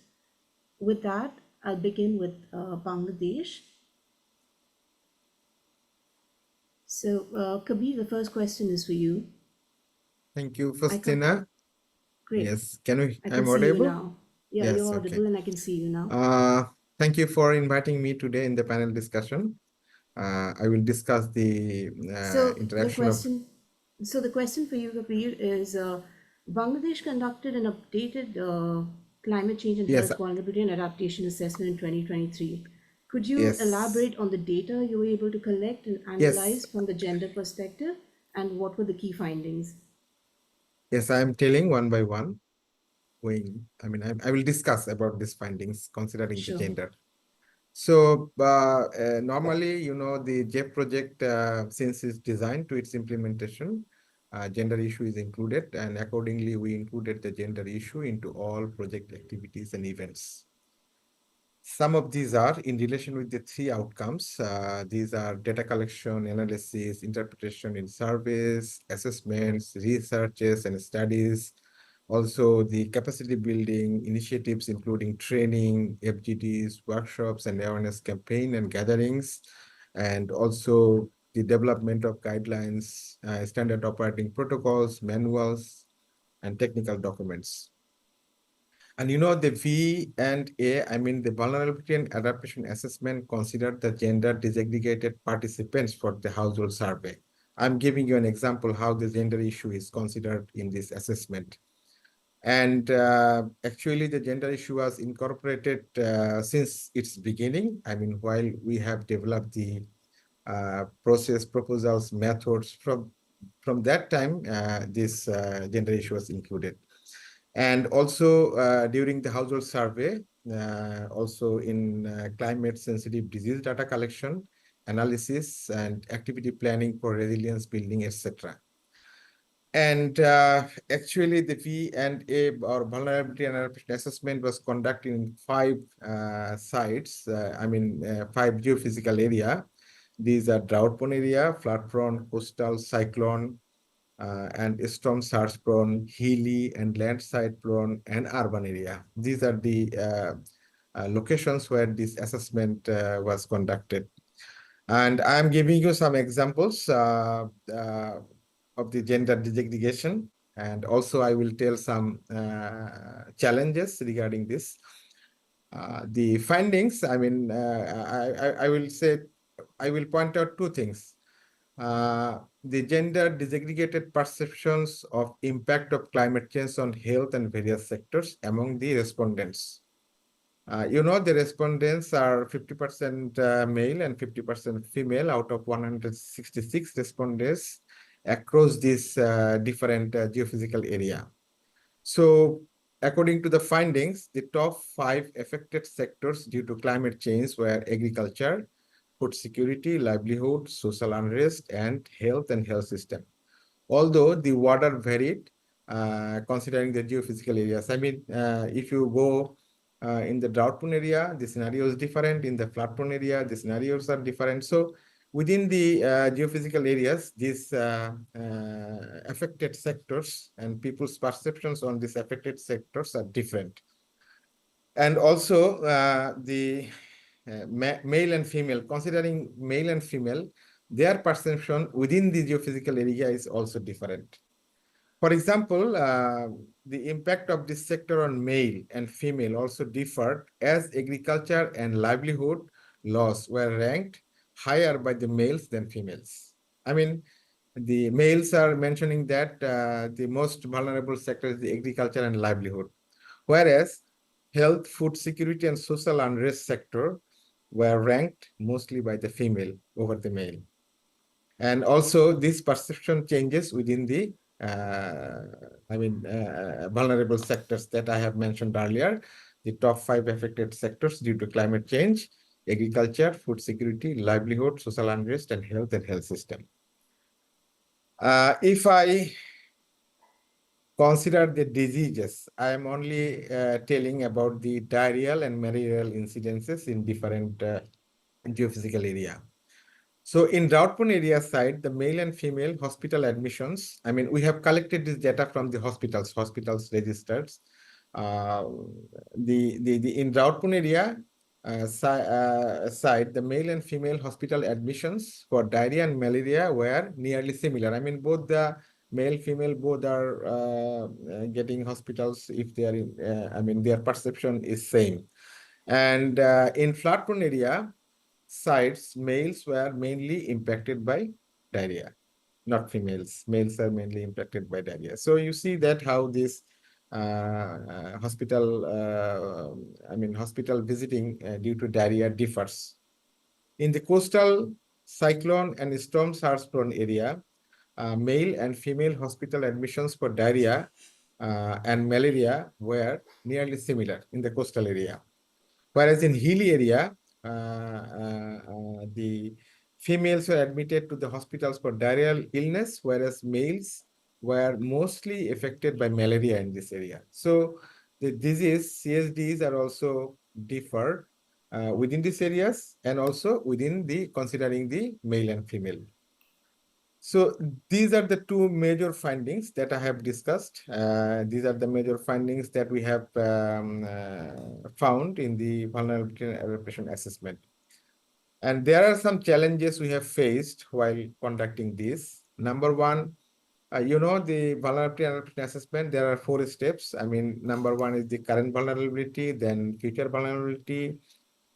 E: With that, I'll begin with Bangladesh. So, Kabir, the first question is for you.
F: Thank you, Faustina.
E: Great.
F: Yes, can we?
E: I
F: I'm
E: can see
F: audible?
E: you now. Yeah,
F: Yes,
E: you're audible,
F: okay.
E: and I can see you now.
F: Thank you for inviting me today in the panel discussion. I will discuss the interaction of.
E: So the question for you, Kabir, is Bangladesh conducted an updated climate change and health vulnerability and adaptation assessment in 2023. Could you elaborate on the data you were able to collect and analyze from the gender perspective, and what were the key findings?
F: Yes, I'm telling one by one. I will discuss about these findings considering the gender. So normally, the GEF project, since it's designed to its implementation, gender issue is included, and accordingly, we included the gender issue into all project activities and events. Some of these are in relation with the 3 outcomes. These are data collection, analysis, interpretation in surveys, assessments, researches, and studies. Also, the capacity building initiatives, including training, FGDs, workshops, and awareness campaign and gatherings, and also the development of guidelines, standard operating protocols, manuals, and technical documents. And the V&A, the vulnerability and adaptation assessment, considered the gender disaggregated participants for the household survey. I'm giving you an example how the gender issue is considered in this assessment. And actually, the gender issue was incorporated since its beginning. I mean, while we have developed the process, proposals, methods, from that time, this gender issue was included. And also during the household survey, also in climate-sensitive disease data collection, analysis, and activity planning for resilience building, etc. And actually, the V&A or vulnerability and adaptation assessment was conducted in 5 sites. 5 geophysical area. These are drought-prone area, flood-prone, coastal, cyclone, and storm surge-prone, hilly and landslide-prone, and urban area. These are the locations where this assessment was conducted. And I'm giving you some examples of the gender desegregation, and also I will tell some challenges regarding this. The findings, I will point out 2 things. The gender desegregated perceptions of impact of climate change on health and various sectors among the respondents. The respondents are 50% male and 50% female out of 166 respondents across this different geophysical area. So, according to the findings, the top 5 affected sectors due to climate change were agriculture, food security, livelihood, social unrest, and health system. Although the water varied, considering the geophysical areas. If you go in the drought-prone area, the scenario is different. In the flood-prone area, the scenarios are different. So within the geophysical areas, these affected sectors and people's perceptions on these affected sectors are different. And also the male and female, considering male and female, their perception within the geophysical area is also different. For example, the impact of this sector on male and female also differed, as agriculture and livelihood loss were ranked higher by the males than females. The males are mentioning that the most vulnerable sector is the agriculture and livelihood, whereas health, food security, and social unrest sector were ranked mostly by the female over the male. And also this perception changes within the vulnerable sectors that I have mentioned earlier, the top 5 affected sectors due to climate change: agriculture, food security, livelihood, social unrest, and health system. If I consider the diseases, I am only telling about the diarrheal and malarial incidences in different geophysical area. So in drought-prone area side, the male and female hospital admissions, we have collected this data from the hospitals registers. In drought-prone area side, the male and female hospital admissions for diarrhea and malaria were nearly similar. Both the male, female, both are getting hospitals if they are in, their perception is same. And in flood-prone area sites, males were mainly impacted by diarrhea, not females. Males are mainly impacted by diarrhea. So you see that how this hospital visiting due to diarrhea differs. In the coastal, cyclone, and storm surge-prone area, male and female hospital admissions for diarrhea and malaria were nearly similar in the coastal area. Whereas in hilly area, the females were admitted to the hospitals for diarrheal illness, whereas males were mostly affected by malaria in this area. So the disease, CSDs, are also differ within these areas and also within the considering the male and female. So these are the 2 major findings that I have discussed. These are the major findings that we have found in the vulnerability and adaptation assessment. And there are some challenges we have faced while conducting this. Number 1, the vulnerability and adaptation assessment, there are 4 steps. Number 1 is the current vulnerability, then future vulnerability,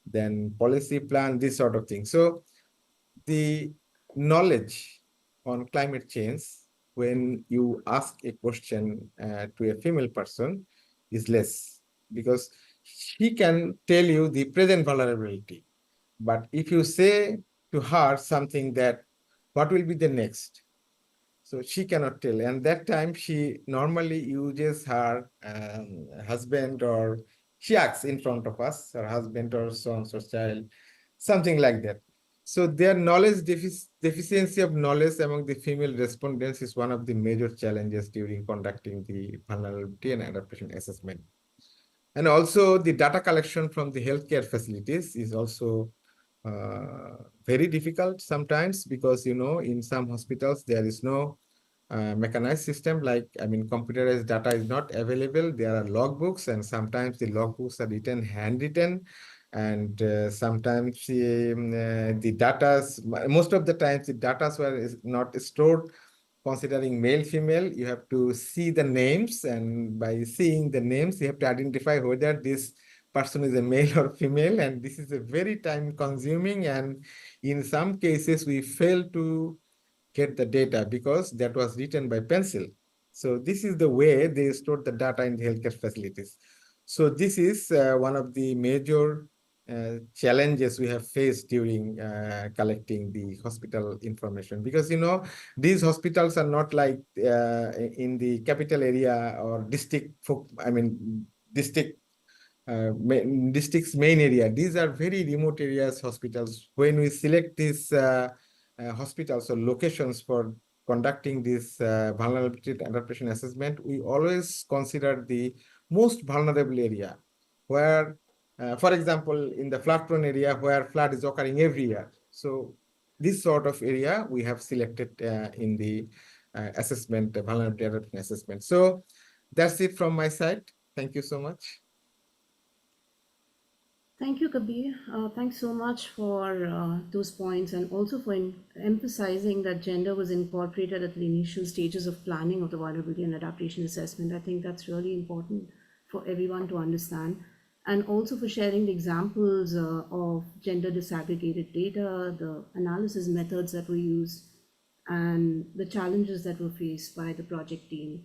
F: then policy plan, this sort of thing. So the knowledge on climate change when you ask a question to a female person is less, because she can tell you the present vulnerability. But if you say to her something that what will be the next, so she cannot tell. And that time she normally uses her husband, or she acts in front of us, her husband or son or child, something like that. So their knowledge deficiency of knowledge among the female respondents is one of the major challenges during conducting the vulnerability and adaptation assessment. And also the data collection from the healthcare facilities is also very difficult sometimes, because, you know, in some hospitals there is no mechanized system, like, I mean, computerized data is not available. There are logbooks, and sometimes the logbooks are written handwritten, and sometimes the data, most of the times the data were not stored considering male female. You have to see the names, and by seeing the names you have to identify whether this person is a male or female, and this is a very time consuming, and in some cases we fail to get the data because that was written by pencil. So this is the way they store the data in the healthcare facilities. So this is one of the major challenges we have faced during collecting the hospital information, because, you know, these hospitals are not like in the capital area or district district's main area. These are very remote areas hospitals. When we select these hospitals or locations for conducting this vulnerability adaptation assessment, we always consider the most vulnerable area, where, for example, in the flood-prone area where flood is occurring every year. So this sort of area we have selected in the assessment, vulnerability adaptation assessment. So that's it from my side. Thank you so much.
E: Thank you, Kabir. Thanks so much for those points, and also for emphasizing that gender was incorporated at the initial stages of planning of the vulnerability and adaptation assessment. I think that's really important for everyone to understand, and also for sharing the examples of gender disaggregated data, the analysis methods that were used, and the challenges that were faced by the project team.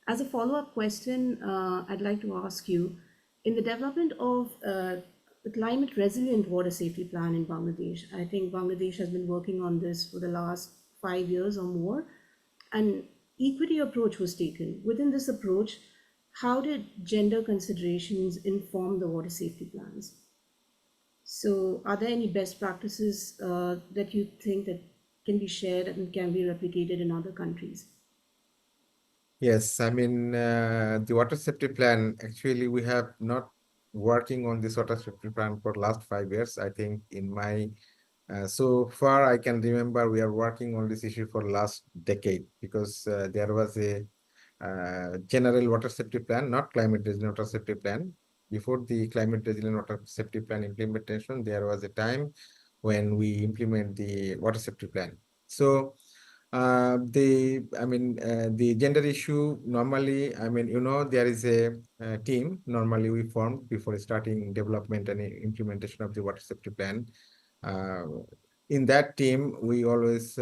E: As a follow-up question, I'd like to ask you, in the development of the climate resilient water safety plan in Bangladesh, I think Bangladesh has been working on this for the last 5 years or more, and equity approach was taken. Within this approach, how did gender considerations inform the water safety plans? So are there any best practices that you think that can be shared and can be replicated in other countries?
F: Yes, I mean, the water safety plan, actually, we have not working on this water safety plan for last 5 years. I think in my, so far I can remember we are working on this issue for last decade, because there was a general water safety plan, not climate resilient water safety plan. Before the climate resilient water safety plan implementation, there was a time when we implement the water safety plan. So the gender issue, normally, I mean, you know, there is a team normally we form before starting development and implementation of the water safety plan. In that team, we always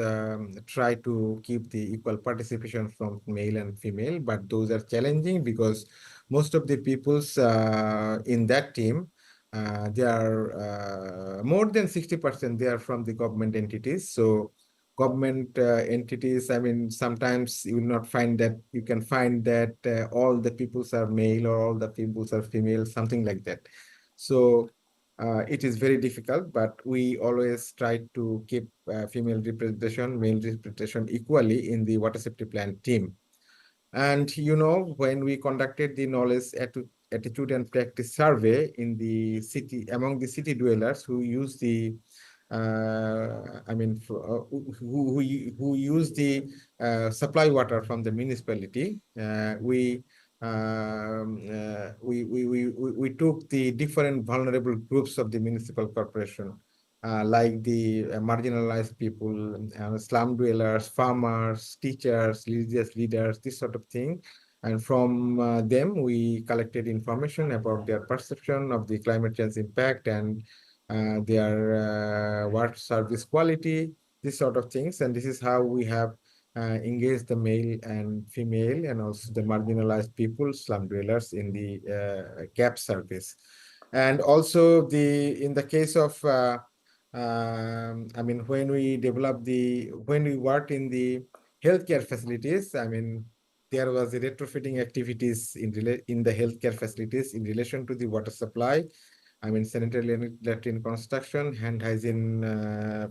F: try to keep the equal participation from male and female, but those are challenging because most of the peoples in that team, they are more than 60%, they are from the government entities. So government entities, I mean, sometimes you will not find that, you can find that all the peoples are male or all the peoples are female, something like that. So it is very difficult, but we always try to keep female representation, male representation equally in the water safety plan team. And, you know, when we conducted the knowledge attitude and practice survey in the city, among the city dwellers who use the who use the supply water from the municipality, we took the different vulnerable groups of the municipal corporation, like the marginalized people, slum dwellers, farmers, teachers, religious leaders, this sort of thing. And from them, we collected information about their perception of the climate change impact and their water service quality, this sort of things. And this is how we have engaged the male and female and also the marginalized people, slum dwellers in the CAP service. And also in the case of, I mean, when we worked in the healthcare facilities, I mean, there was a retrofitting activities in the healthcare facilities in relation to the water supply. I mean, sanitary latrine construction, hand hygiene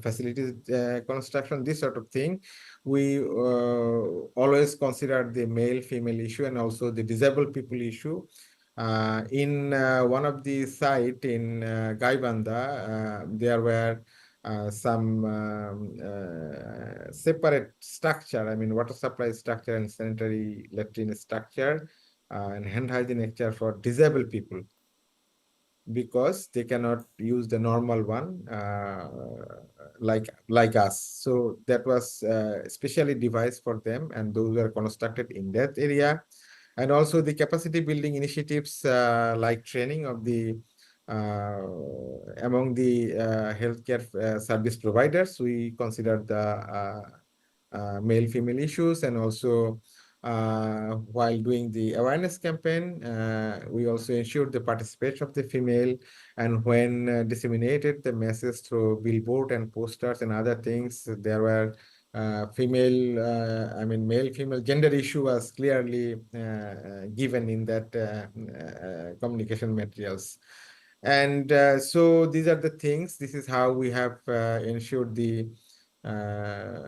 F: facilities construction, this sort of thing. We always consider the male-female issue and also the disabled people issue. In one of the site in Gaibandha, there were some separate structure, I mean, water supply structure and sanitary latrine structure and hand hygiene structure for disabled people, because they cannot use the normal one like us. So that was specially devised for them, and those were constructed in that area. And also the capacity building initiatives like training of the among the healthcare service providers. We consider the male-female issues, and also while doing the awareness campaign, we also ensured the participation of the female, and when disseminated the message through billboard and posters and other things, there were male-female gender issue was clearly given in that communication materials. And so these are the things. This is how we have ensured the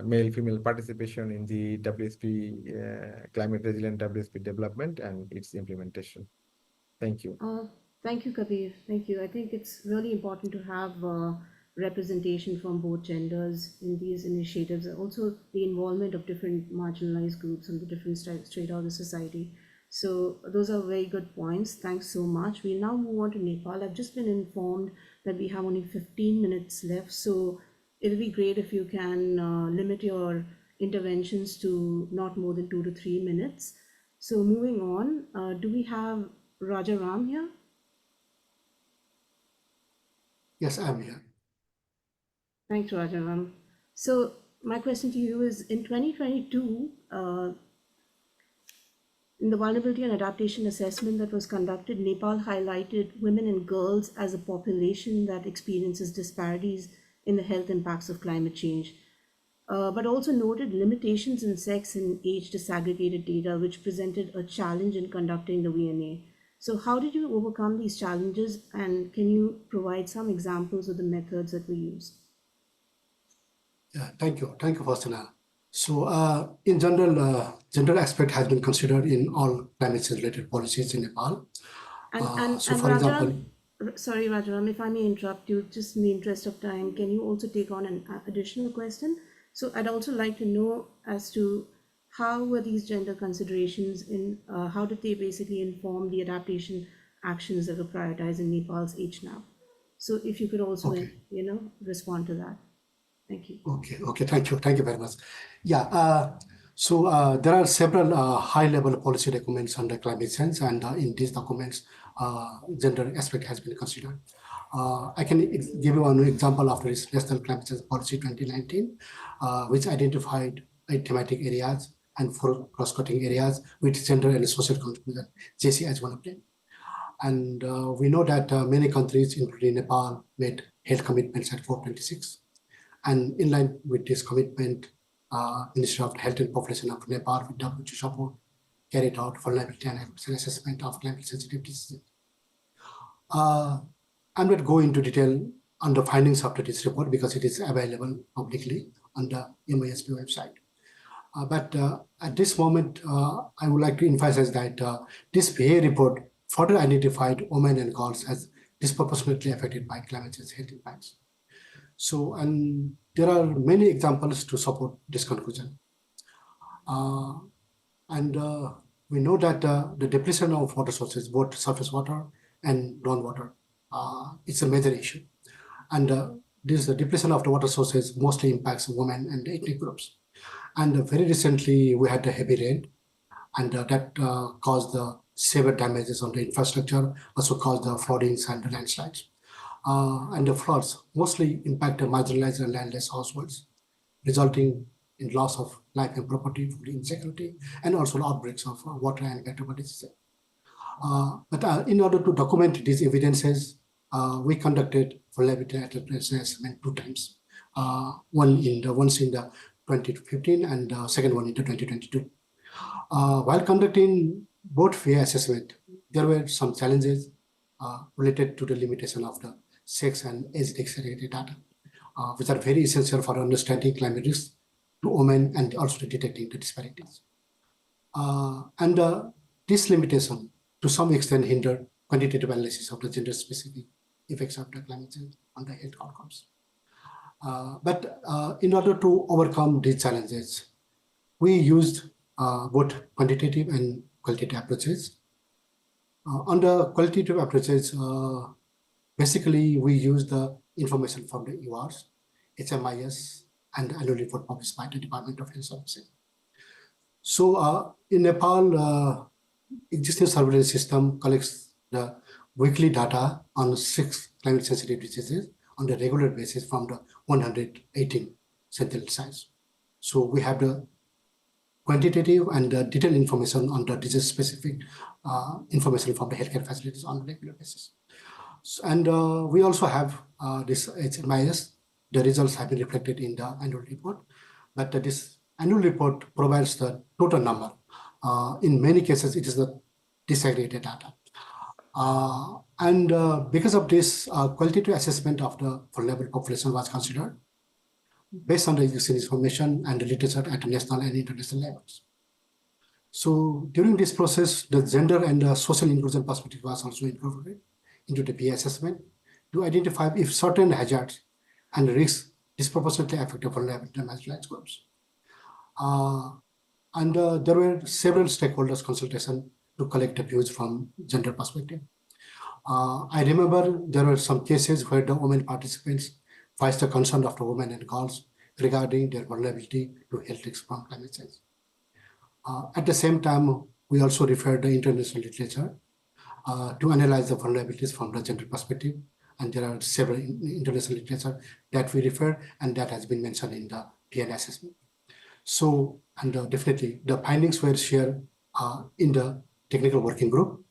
F: male-female participation in the WSP climate resilient WSP development and its implementation. Thank you.
E: Thank you, Kabir. Thank you. I think it's really important to have representation from both genders in these initiatives, and also the involvement of different marginalized groups and the different strata of the society. So those are very good points. Thanks so much. We now move on to Nepal. I've just been informed that we have only 15 minutes left. So it'll be great if you can limit your interventions to not more than 2 to 3 minutes. So moving on, do we have Rajaram here?
G: Yes, I'm here.
E: Thanks, Rajaram. So my question to you is, in 2022, in the vulnerability and adaptation assessment that was conducted, Nepal highlighted women and girls as a population that experiences disparities in the health impacts of climate change, but also noted limitations in sex and age disaggregated data, which presented a challenge in conducting the VNA. So how did you overcome these challenges, and can you provide some examples of the methods that we used?
G: Yeah, thank you, Faustina. So in general, gender aspect has been considered in all climate change related policies in Nepal.
E: So for example, sorry, Rajaram, if I may interrupt you, just in the interest of time, can you also take on an additional question? So I'd also like to know as to how were these gender considerations how did they basically inform the adaptation actions that were prioritized in Nepal's HNAP? So if you could also, respond to that. Thank you.
G: Okay, thank you very much. Yeah, so there are several high-level policy documents under climate change, and in these documents, gender aspect has been considered. I can give you one example of this National Climate Change Policy 2019, which identified 8 thematic areas and 4 cross-cutting areas with gender and social contribution, JC as one of them. And we know that many countries, including Nepal, made health commitments at 426. And in line with this commitment, Ministry of Health and Population of Nepal, with WHO support, carried out vulnerability and assessment of climate sensitive diseases. I'm not going into detail on the findings of this report because it is available publicly on the MISP website. But at this moment, I would like to emphasize that this PA report further identified women and girls as disproportionately affected by climate change health impacts. So, and there are many examples to support this conclusion. We know that the depletion of water sources, both surface water and groundwater, it's a major issue. And the depletion of the water sources mostly impacts women and ethnic groups. And very recently, we had a heavy rain, and that caused the severe damages on the infrastructure, also caused the floodings and the landslides. And the floods mostly impacted marginalized and landless households. resulting in loss of life and property, food insecurity, and also outbreaks of water and vector diseases. But in order to document these evidences, we conducted vulnerability assessment 2 times. Once in the 2015 and second one in the 2022. While conducting both VA assessment, there were some challenges related to the limitation of the sex and age segregated data, which are very essential for understanding climate risks to women and also to detecting the disparities. This limitation to some extent hindered quantitative analysis of the gender-specific effects of the climate change on the health outcomes. But in order to overcome these challenges, we used both quantitative and qualitative approaches. On the qualitative approaches, basically we use the information from the URs, HMIS, and the annual report published by the Department of Health Services. So in Nepal, existing surveillance system collects the weekly data on 6 climate sensitive diseases on a regular basis from the 118 central sites. So we have the quantitative and detailed information on the disease-specific information from the healthcare facilities on a regular basis. And we also have this HMIS. The results have been reflected in the annual report, but this annual report provides the total number. In many cases, it is the disaggregated data. Because of this, qualitative assessment of the vulnerable population was considered based on the existing information and the literature at national and international levels. So during this process, the gender and the social inclusion perspective was also incorporated into the PA assessment to identify if certain hazards and risks disproportionately affect the vulnerable marginalized groups. There were several stakeholders consultation to collect the views from gender perspective. I remember there were some cases where the women participants voiced the concern of the women and girls regarding their vulnerability to health risks from climate change. At the same time, we also referred the international literature to analyze the vulnerabilities from the gender perspective. And there are several international literature that we refer, and that has been mentioned in the PN assessment. So, and definitely the findings were shared in the technical working group,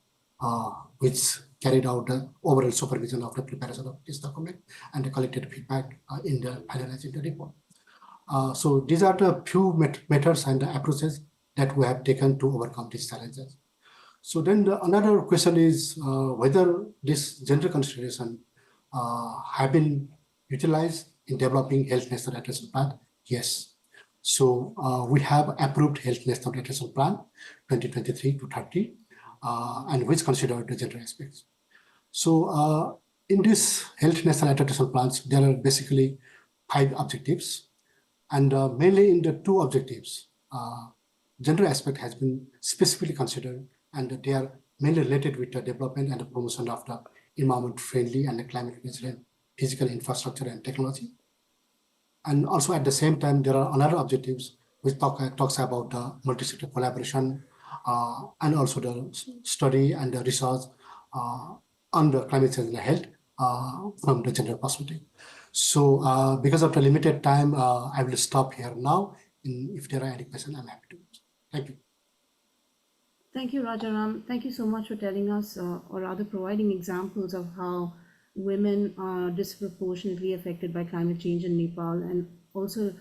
G: which carried out the overall supervision of the preparation of this document and the collected feedback in the finalizing the report. So these are the few methods and the approaches that we have taken to overcome these challenges. So then another question is whether this gender consideration have been utilized in developing health national adaptation plan. Yes. So we have approved health national adaptation plan 2023 to 30, and which consider the gender aspects. So in this health national adaptation plans, there are basically 5 objectives, and mainly in the 2 objectives, gender aspect has been specifically considered, and they are mainly related with the development and the promotion of the environment-friendly and the climate-resilient physical infrastructure and technology. And also at the same time, there are another objectives which talks about the multi-sector collaboration and also the study and the research on the climate change and health from the gender perspective. So because of the limited time, I will stop here now. If there are any questions, I'm happy to answer. Thank you.
E: Thank you, Rajaram. Thank you so much for telling us, or rather providing examples of how women are disproportionately affected by climate change in Nepal, and also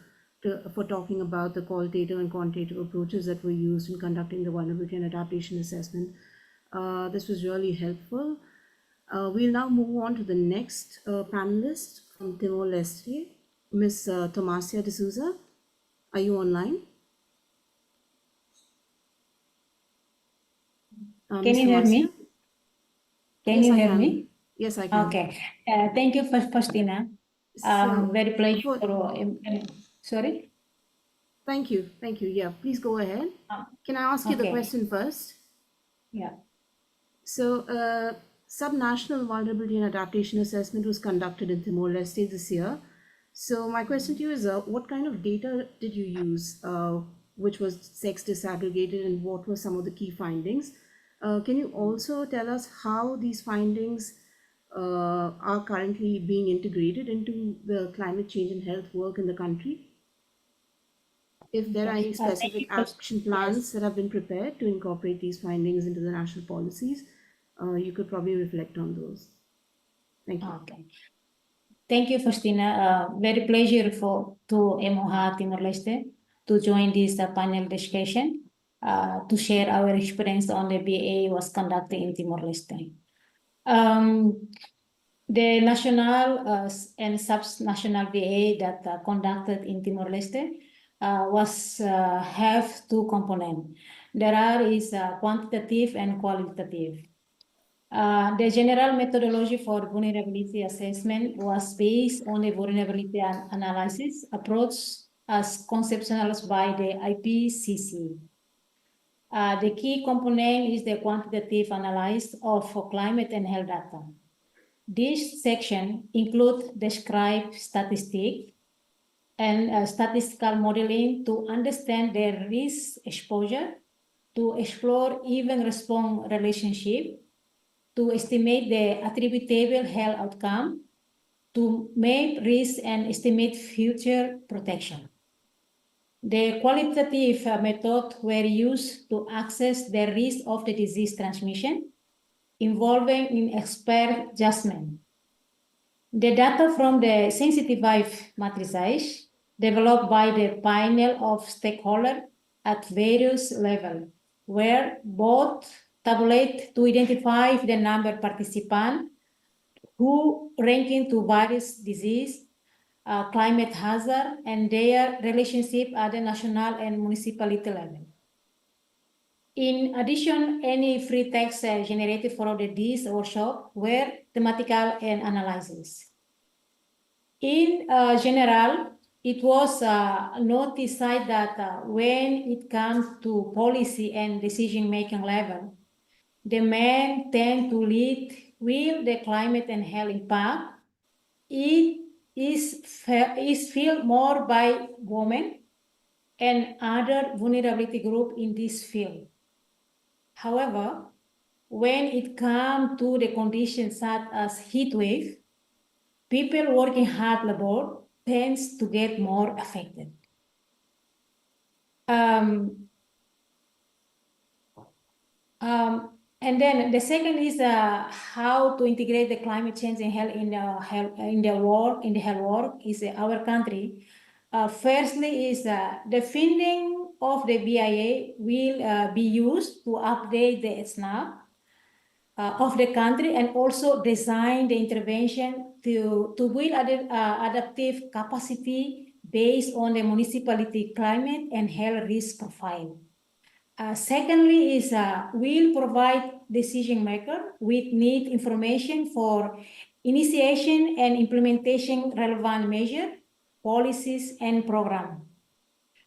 E: for talking about the qualitative and quantitative approaches that were used in conducting the vulnerability and adaptation assessment. This was really helpful. We'll now move on to the next panelist from Timor-Leste, Ms. Tomasia de Sousa. Are you online?
H: Can you hear me? Can you hear me?
E: Yes, I can.
H: Okay. Thank you, Faustina. Very pleasure. Sorry?
E: Thank you. Thank you. Yeah, please go ahead. Can I ask you the question first?
H: Yeah.
E: So, subnational vulnerability and adaptation assessment was conducted in Timor-Leste this year. So my question to you is, what kind of data did you use, which was sex disaggregated, and what were some of the key findings? Can you also tell us how these findings are currently being integrated into the climate change and health work in the country? if there are any
H: Thank you
E: specific
H: for-
E: action plans that have been prepared to incorporate these findings into the national policies, you could probably reflect on those. Thank you.
H: Okay. Thank you, Faustina. Very pleasure to MOHA Timor-Leste to join this panel discussion to share our experience on the BA was conducted in Timor-Leste. The national and sub-national BA that conducted in Timor-Leste was have two components. There is quantitative and qualitative. The general methodology for vulnerability assessment was based on a vulnerability analysis approach as conceptualized by the IPCC. The key component is the quantitative analysis of climate and health data. This section includes described statistics and statistical modeling to understand the risk exposure, to explore event response relationship, to estimate the attributable health outcome, to map risk and estimate future protection. The qualitative methods were used to assess the risk of the disease transmission, involving in expert judgment. The data from the sensitivity matrices developed by the panel of stakeholders at various levels were both tabulated to identify the number of participants who ranking to various disease, climate hazard, and their relationship at the national and municipality level. In addition, any free text generated for this workshop were thematical and analysis. In general, it was noticed that when it comes to policy and decision-making level, the men tend to lead with the climate and health impact. It is felt more by women and other vulnerability group in this field. However, when it comes to the conditions such as heat wave, people working hard labor tends to get more affected. And then the second is how to integrate the climate change and health in the health work is our country. Firstly is the funding of the BIA will be used to update the SNAP of the country and also design the intervention to build adaptive capacity based on the municipality climate and health risk profile. Secondly is will provide decision maker with need information for initiation and implementation relevant measure, policies and program.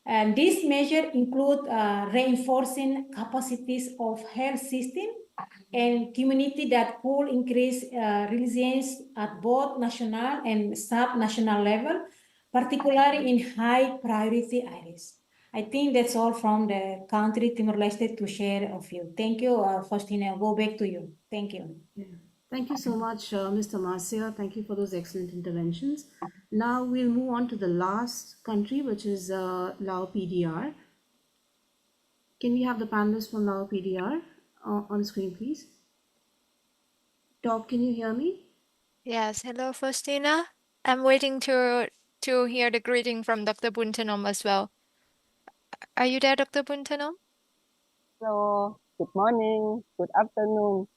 H: And this measure include reinforcing capacities of health system and community that could increase resilience at both national and sub-national level, particularly in high priority areas. I think that's all from the country Timor-Leste to share of you. Thank you, Faustina. Go back to you. Thank you.
E: Yeah. Thank you so much, Ms. Tomasia. Thank you for those excellent interventions. Now we'll move on to the last country, which is Lao PDR. Can we have the panelists from Lao PDR on screen, please? Top, can you hear me?
I: Yes, hello, Faustina. I'm waiting to hear the greeting from Dr. Bounthanom as well. Are you there, Dr. Bounthanom?
J: Hello, good morning, good afternoon.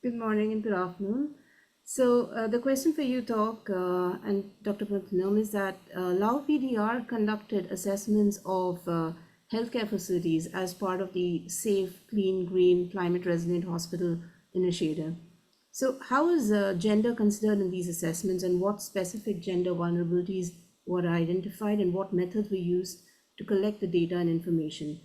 E: Good morning and good afternoon. So the question for you, Talk, and Dr. Bounthanom is that Lao PDR conducted assessments of healthcare facilities as part of the Safe, Clean, Green, Climate Resilient Hospital initiative. So how is gender considered in these assessments, and what specific gender vulnerabilities were identified, and what methods were used to collect the data and information?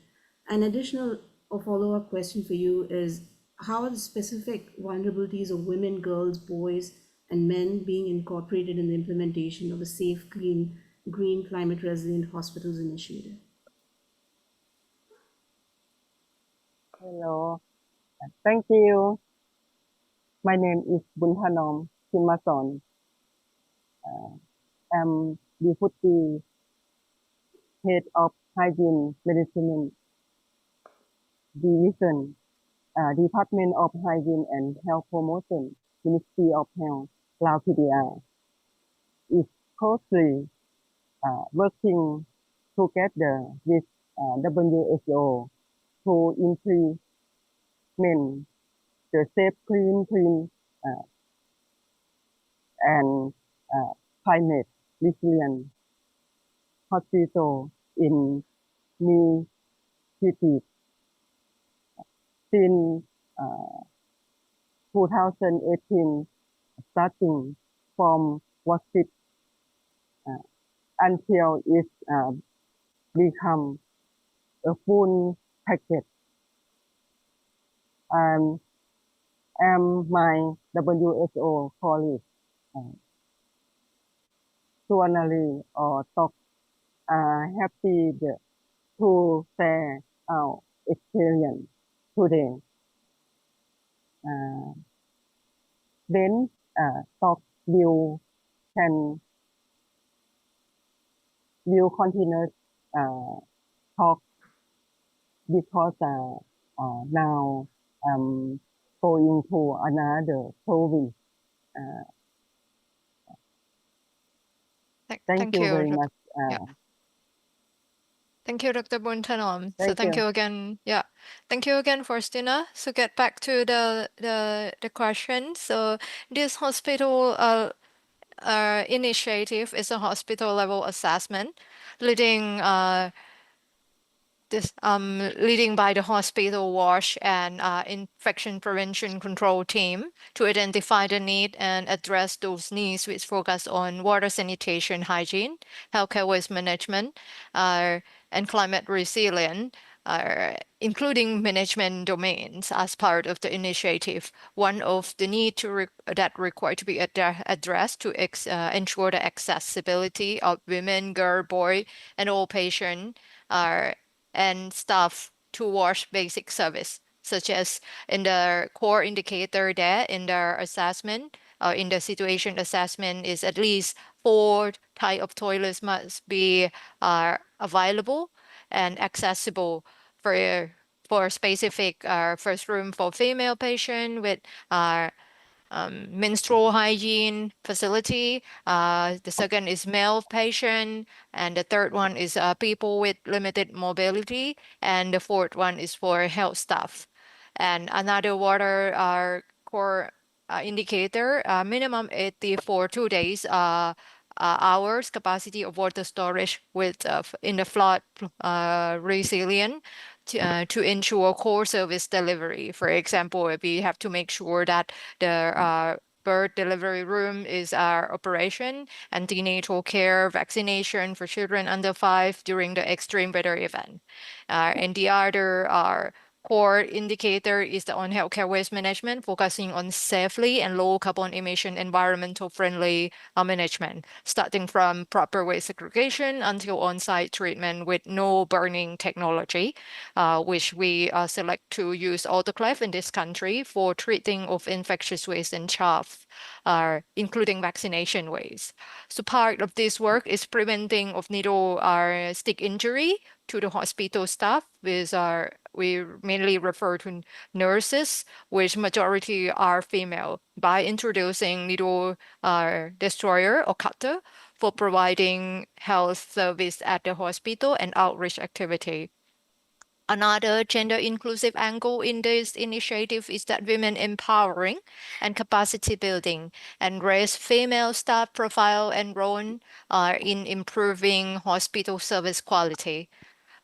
E: An additional follow-up question for you is, how are the specific vulnerabilities of women, girls, boys, and men being incorporated in the implementation of the Safe, Clean, Green, Climate Resilient Hospitals initiative?
J: Hello, thank you. My name is Bounthanom Phimmasone. I'm deputy Head of Hygiene Management Division, Department of Hygiene and Health Promotion, Ministry of Health, Lao PDR, is closely working together with WHO to implement the safe, clean, and climate resilient hospital in new cities since 2018, starting from what's it until it become a full package. And my WHO colleague, Souvanaly or Tok, are happy to share our experience today. Then Tok will continue talk because now I'm going to another province. Thank you very much.
I: Thank you, Dr. Bounthanom. So
J: Thank
I: thank
J: you.
I: you again. Yeah, thank you again, Faustina. So get back to the question. So this hospital initiative is a hospital level assessment leading leading by the hospital WASH and infection prevention control team to identify the need and address those needs with focus on water sanitation, hygiene, healthcare waste management, and climate resilience, including management domains as part of the initiative. One of the need that require to be addressed to ensure the accessibility of women, girl, boy, and all patients and staff to WASH basic service, such as in the core indicator there in the assessment, in the situation assessment is at least 4 type of toilets must be available and accessible for specific first room for female patient with menstrual hygiene facility. The second is male patient, and the third one is people with limited mobility, and the fourth one is for health staff. And another water core indicator, minimum 80 for 2 days hours capacity of water storage with in the flood resilient to ensure core service delivery. For example, we have to make sure that the birth delivery room is our operation, antenatal care, vaccination for children under 5 during the extreme weather event. And the other core indicator is on healthcare waste management, focusing on safely and low carbon emission environmental friendly management, starting from proper waste segregation until on-site treatment with no burning technology, which we select to use autoclave in this country for treating of infectious waste and chaff, including vaccination waste. So part of this work is preventing of needle stick injury to the hospital staff. We mainly refer to nurses, which majority are female, by introducing needle destroyer or cutter for providing health service at the hospital and outreach activity. Another gender inclusive angle in this initiative is that women empowering and capacity building and raise female staff profile and role in improving hospital service quality.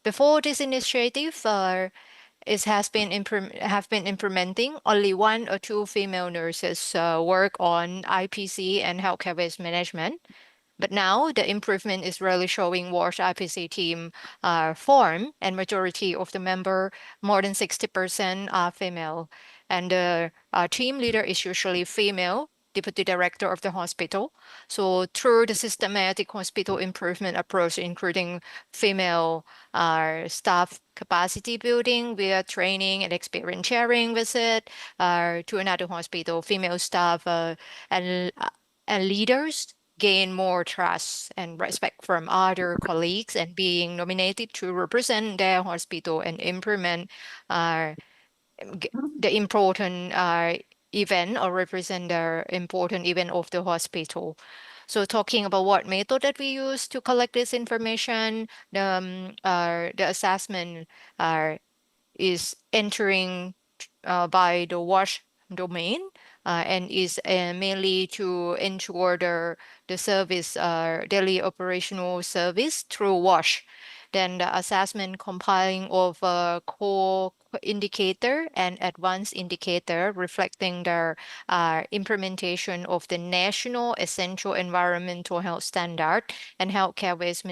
I: Before this initiative, it have been implementing, only 1 or 2 female nurses work on IPC and healthcare waste management. But now the improvement is really showing WASH IPC team form, and majority of the member, more than 60% are female. And the team leader is usually female, deputy director of the hospital. So through the systematic hospital improvement approach, including female staff capacity building via training and experience sharing visit to another hospital, female staff and leaders gain more trust and respect from other colleagues and being nominated to represent their hospital and implement the important event or represent the important event of the hospital. So talking about what method that we use to collect this information, the assessment is entering by the WASH domain and is mainly to ensure the service, daily operational service through WASH. Then the assessment compiling of a core indicator and advanced indicator reflecting the implementation of the National Essential Environmental Health Standard and Healthcare Waste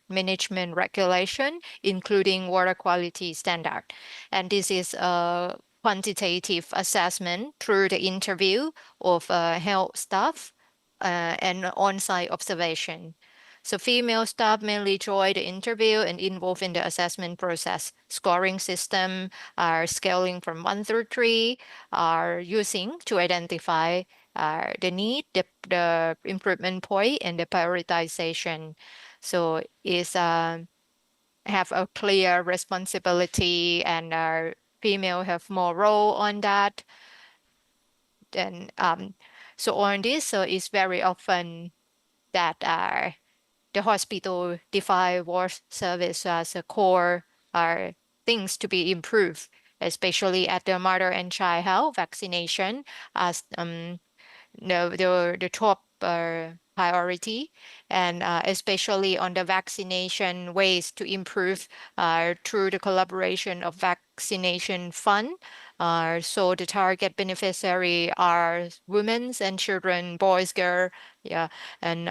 I: Management Regulation, including water quality standard. And this is a quantitative assessment through the interview of health staff and on-site observation. So female staff mainly join the interview and involved in the assessment process. Scoring system are scaling from 1 through 3 are using to identify the need, the improvement point, and the prioritization. So it's have a clear responsibility and female have more role on that. Then so on this, so it's very often that the hospital define WASH service as a core things to be improved, especially at the mother and child health vaccination as the top priority, and especially on the vaccination ways to improve through the collaboration of vaccination fund. So the target beneficiary are women and children, boys, girls, yeah, and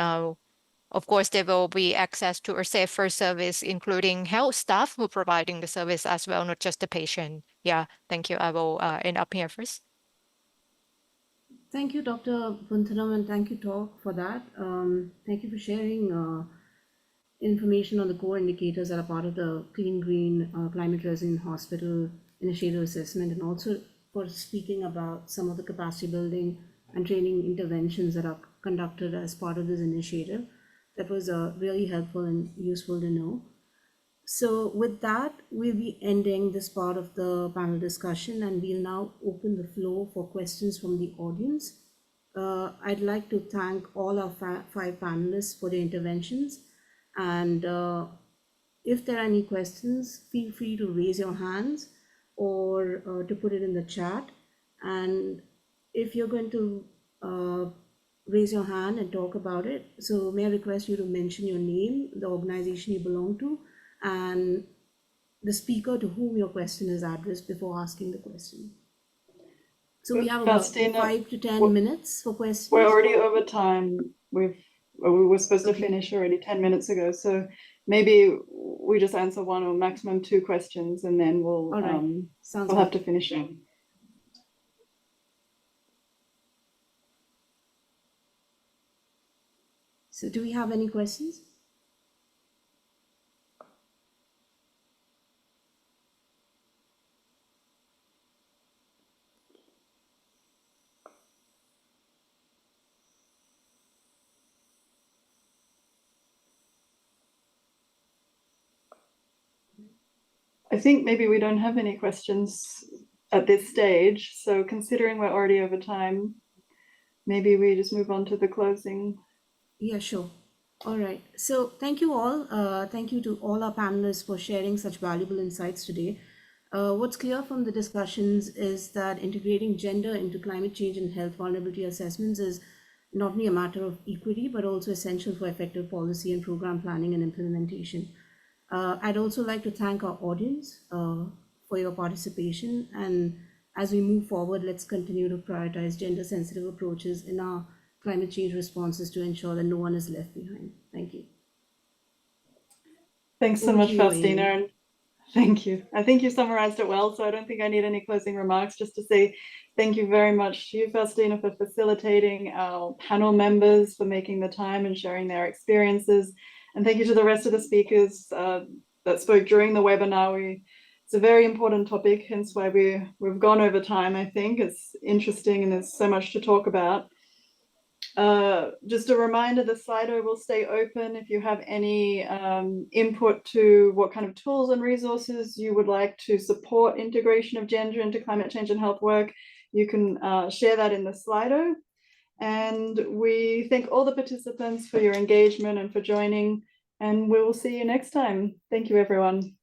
I: of course, there will be access to a safer service, including health staff who are providing the service as well, not just the patient. Yeah, thank you. I will end up here first.
E: Thank you, Dr. Bounthanom, and thank you, Talk, for that. Thank you for sharing information on the core indicators that are part of the Clean Green Climate Resilient Hospital Initiative Assessment, and also for speaking about some of the capacity building and training interventions that are conducted as part of this initiative. That was really helpful and useful to know. So with that, we'll be ending this part of the panel discussion, and we'll now open the floor for questions from the audience. I'd like to thank all our 5 panelists for their interventions. And if there are any questions, feel free to raise your hands or to put it in the chat. And if you're going to raise your hand and talk about it, so may I request you to mention your name, the organization you belong to, and the speaker to whom your question is addressed before asking the question. So we have about
A: Faustina,
E: 5 to 10 minutes for questions.
A: We're already over time. We were supposed to finish already 10 minutes ago. So maybe we just answer 1 or maximum 2 questions, and then we'll have to finish it.
E: So do we have any questions?
A: I think maybe we don't have any questions at this stage. So considering we're already over time, maybe we just move on to the closing.
E: Yeah, sure. All right. So thank you all. Thank you to all our panelists for sharing such valuable insights today. What's clear from the discussions is that integrating gender into climate change and health vulnerability assessments is not only a matter of equity, but also essential for effective policy and program planning and implementation. I'd also like to thank our audience for your participation. And as we move forward, let's continue to prioritize gender-sensitive approaches in our climate change responses to ensure that no one is left behind. Thank you.
A: Thanks so much, Faustina. And thank you. I think you summarized it well, so I don't think I need any closing remarks. Just to say thank you very much to you, Faustina, for facilitating, our panel members for making the time and sharing their experiences. And thank you to the rest of the speakers that spoke during the webinar. It's a very important topic, hence why we've gone over time, I think. It's interesting and there's so much to talk about. Just a reminder, the Slido will stay open. If you have any input to what kind of tools and resources you would like to support integration of gender into climate change and health work, you can share that in the Slido. And we thank all the participants for your engagement and for joining, and we will see you next time. Thank you, everyone.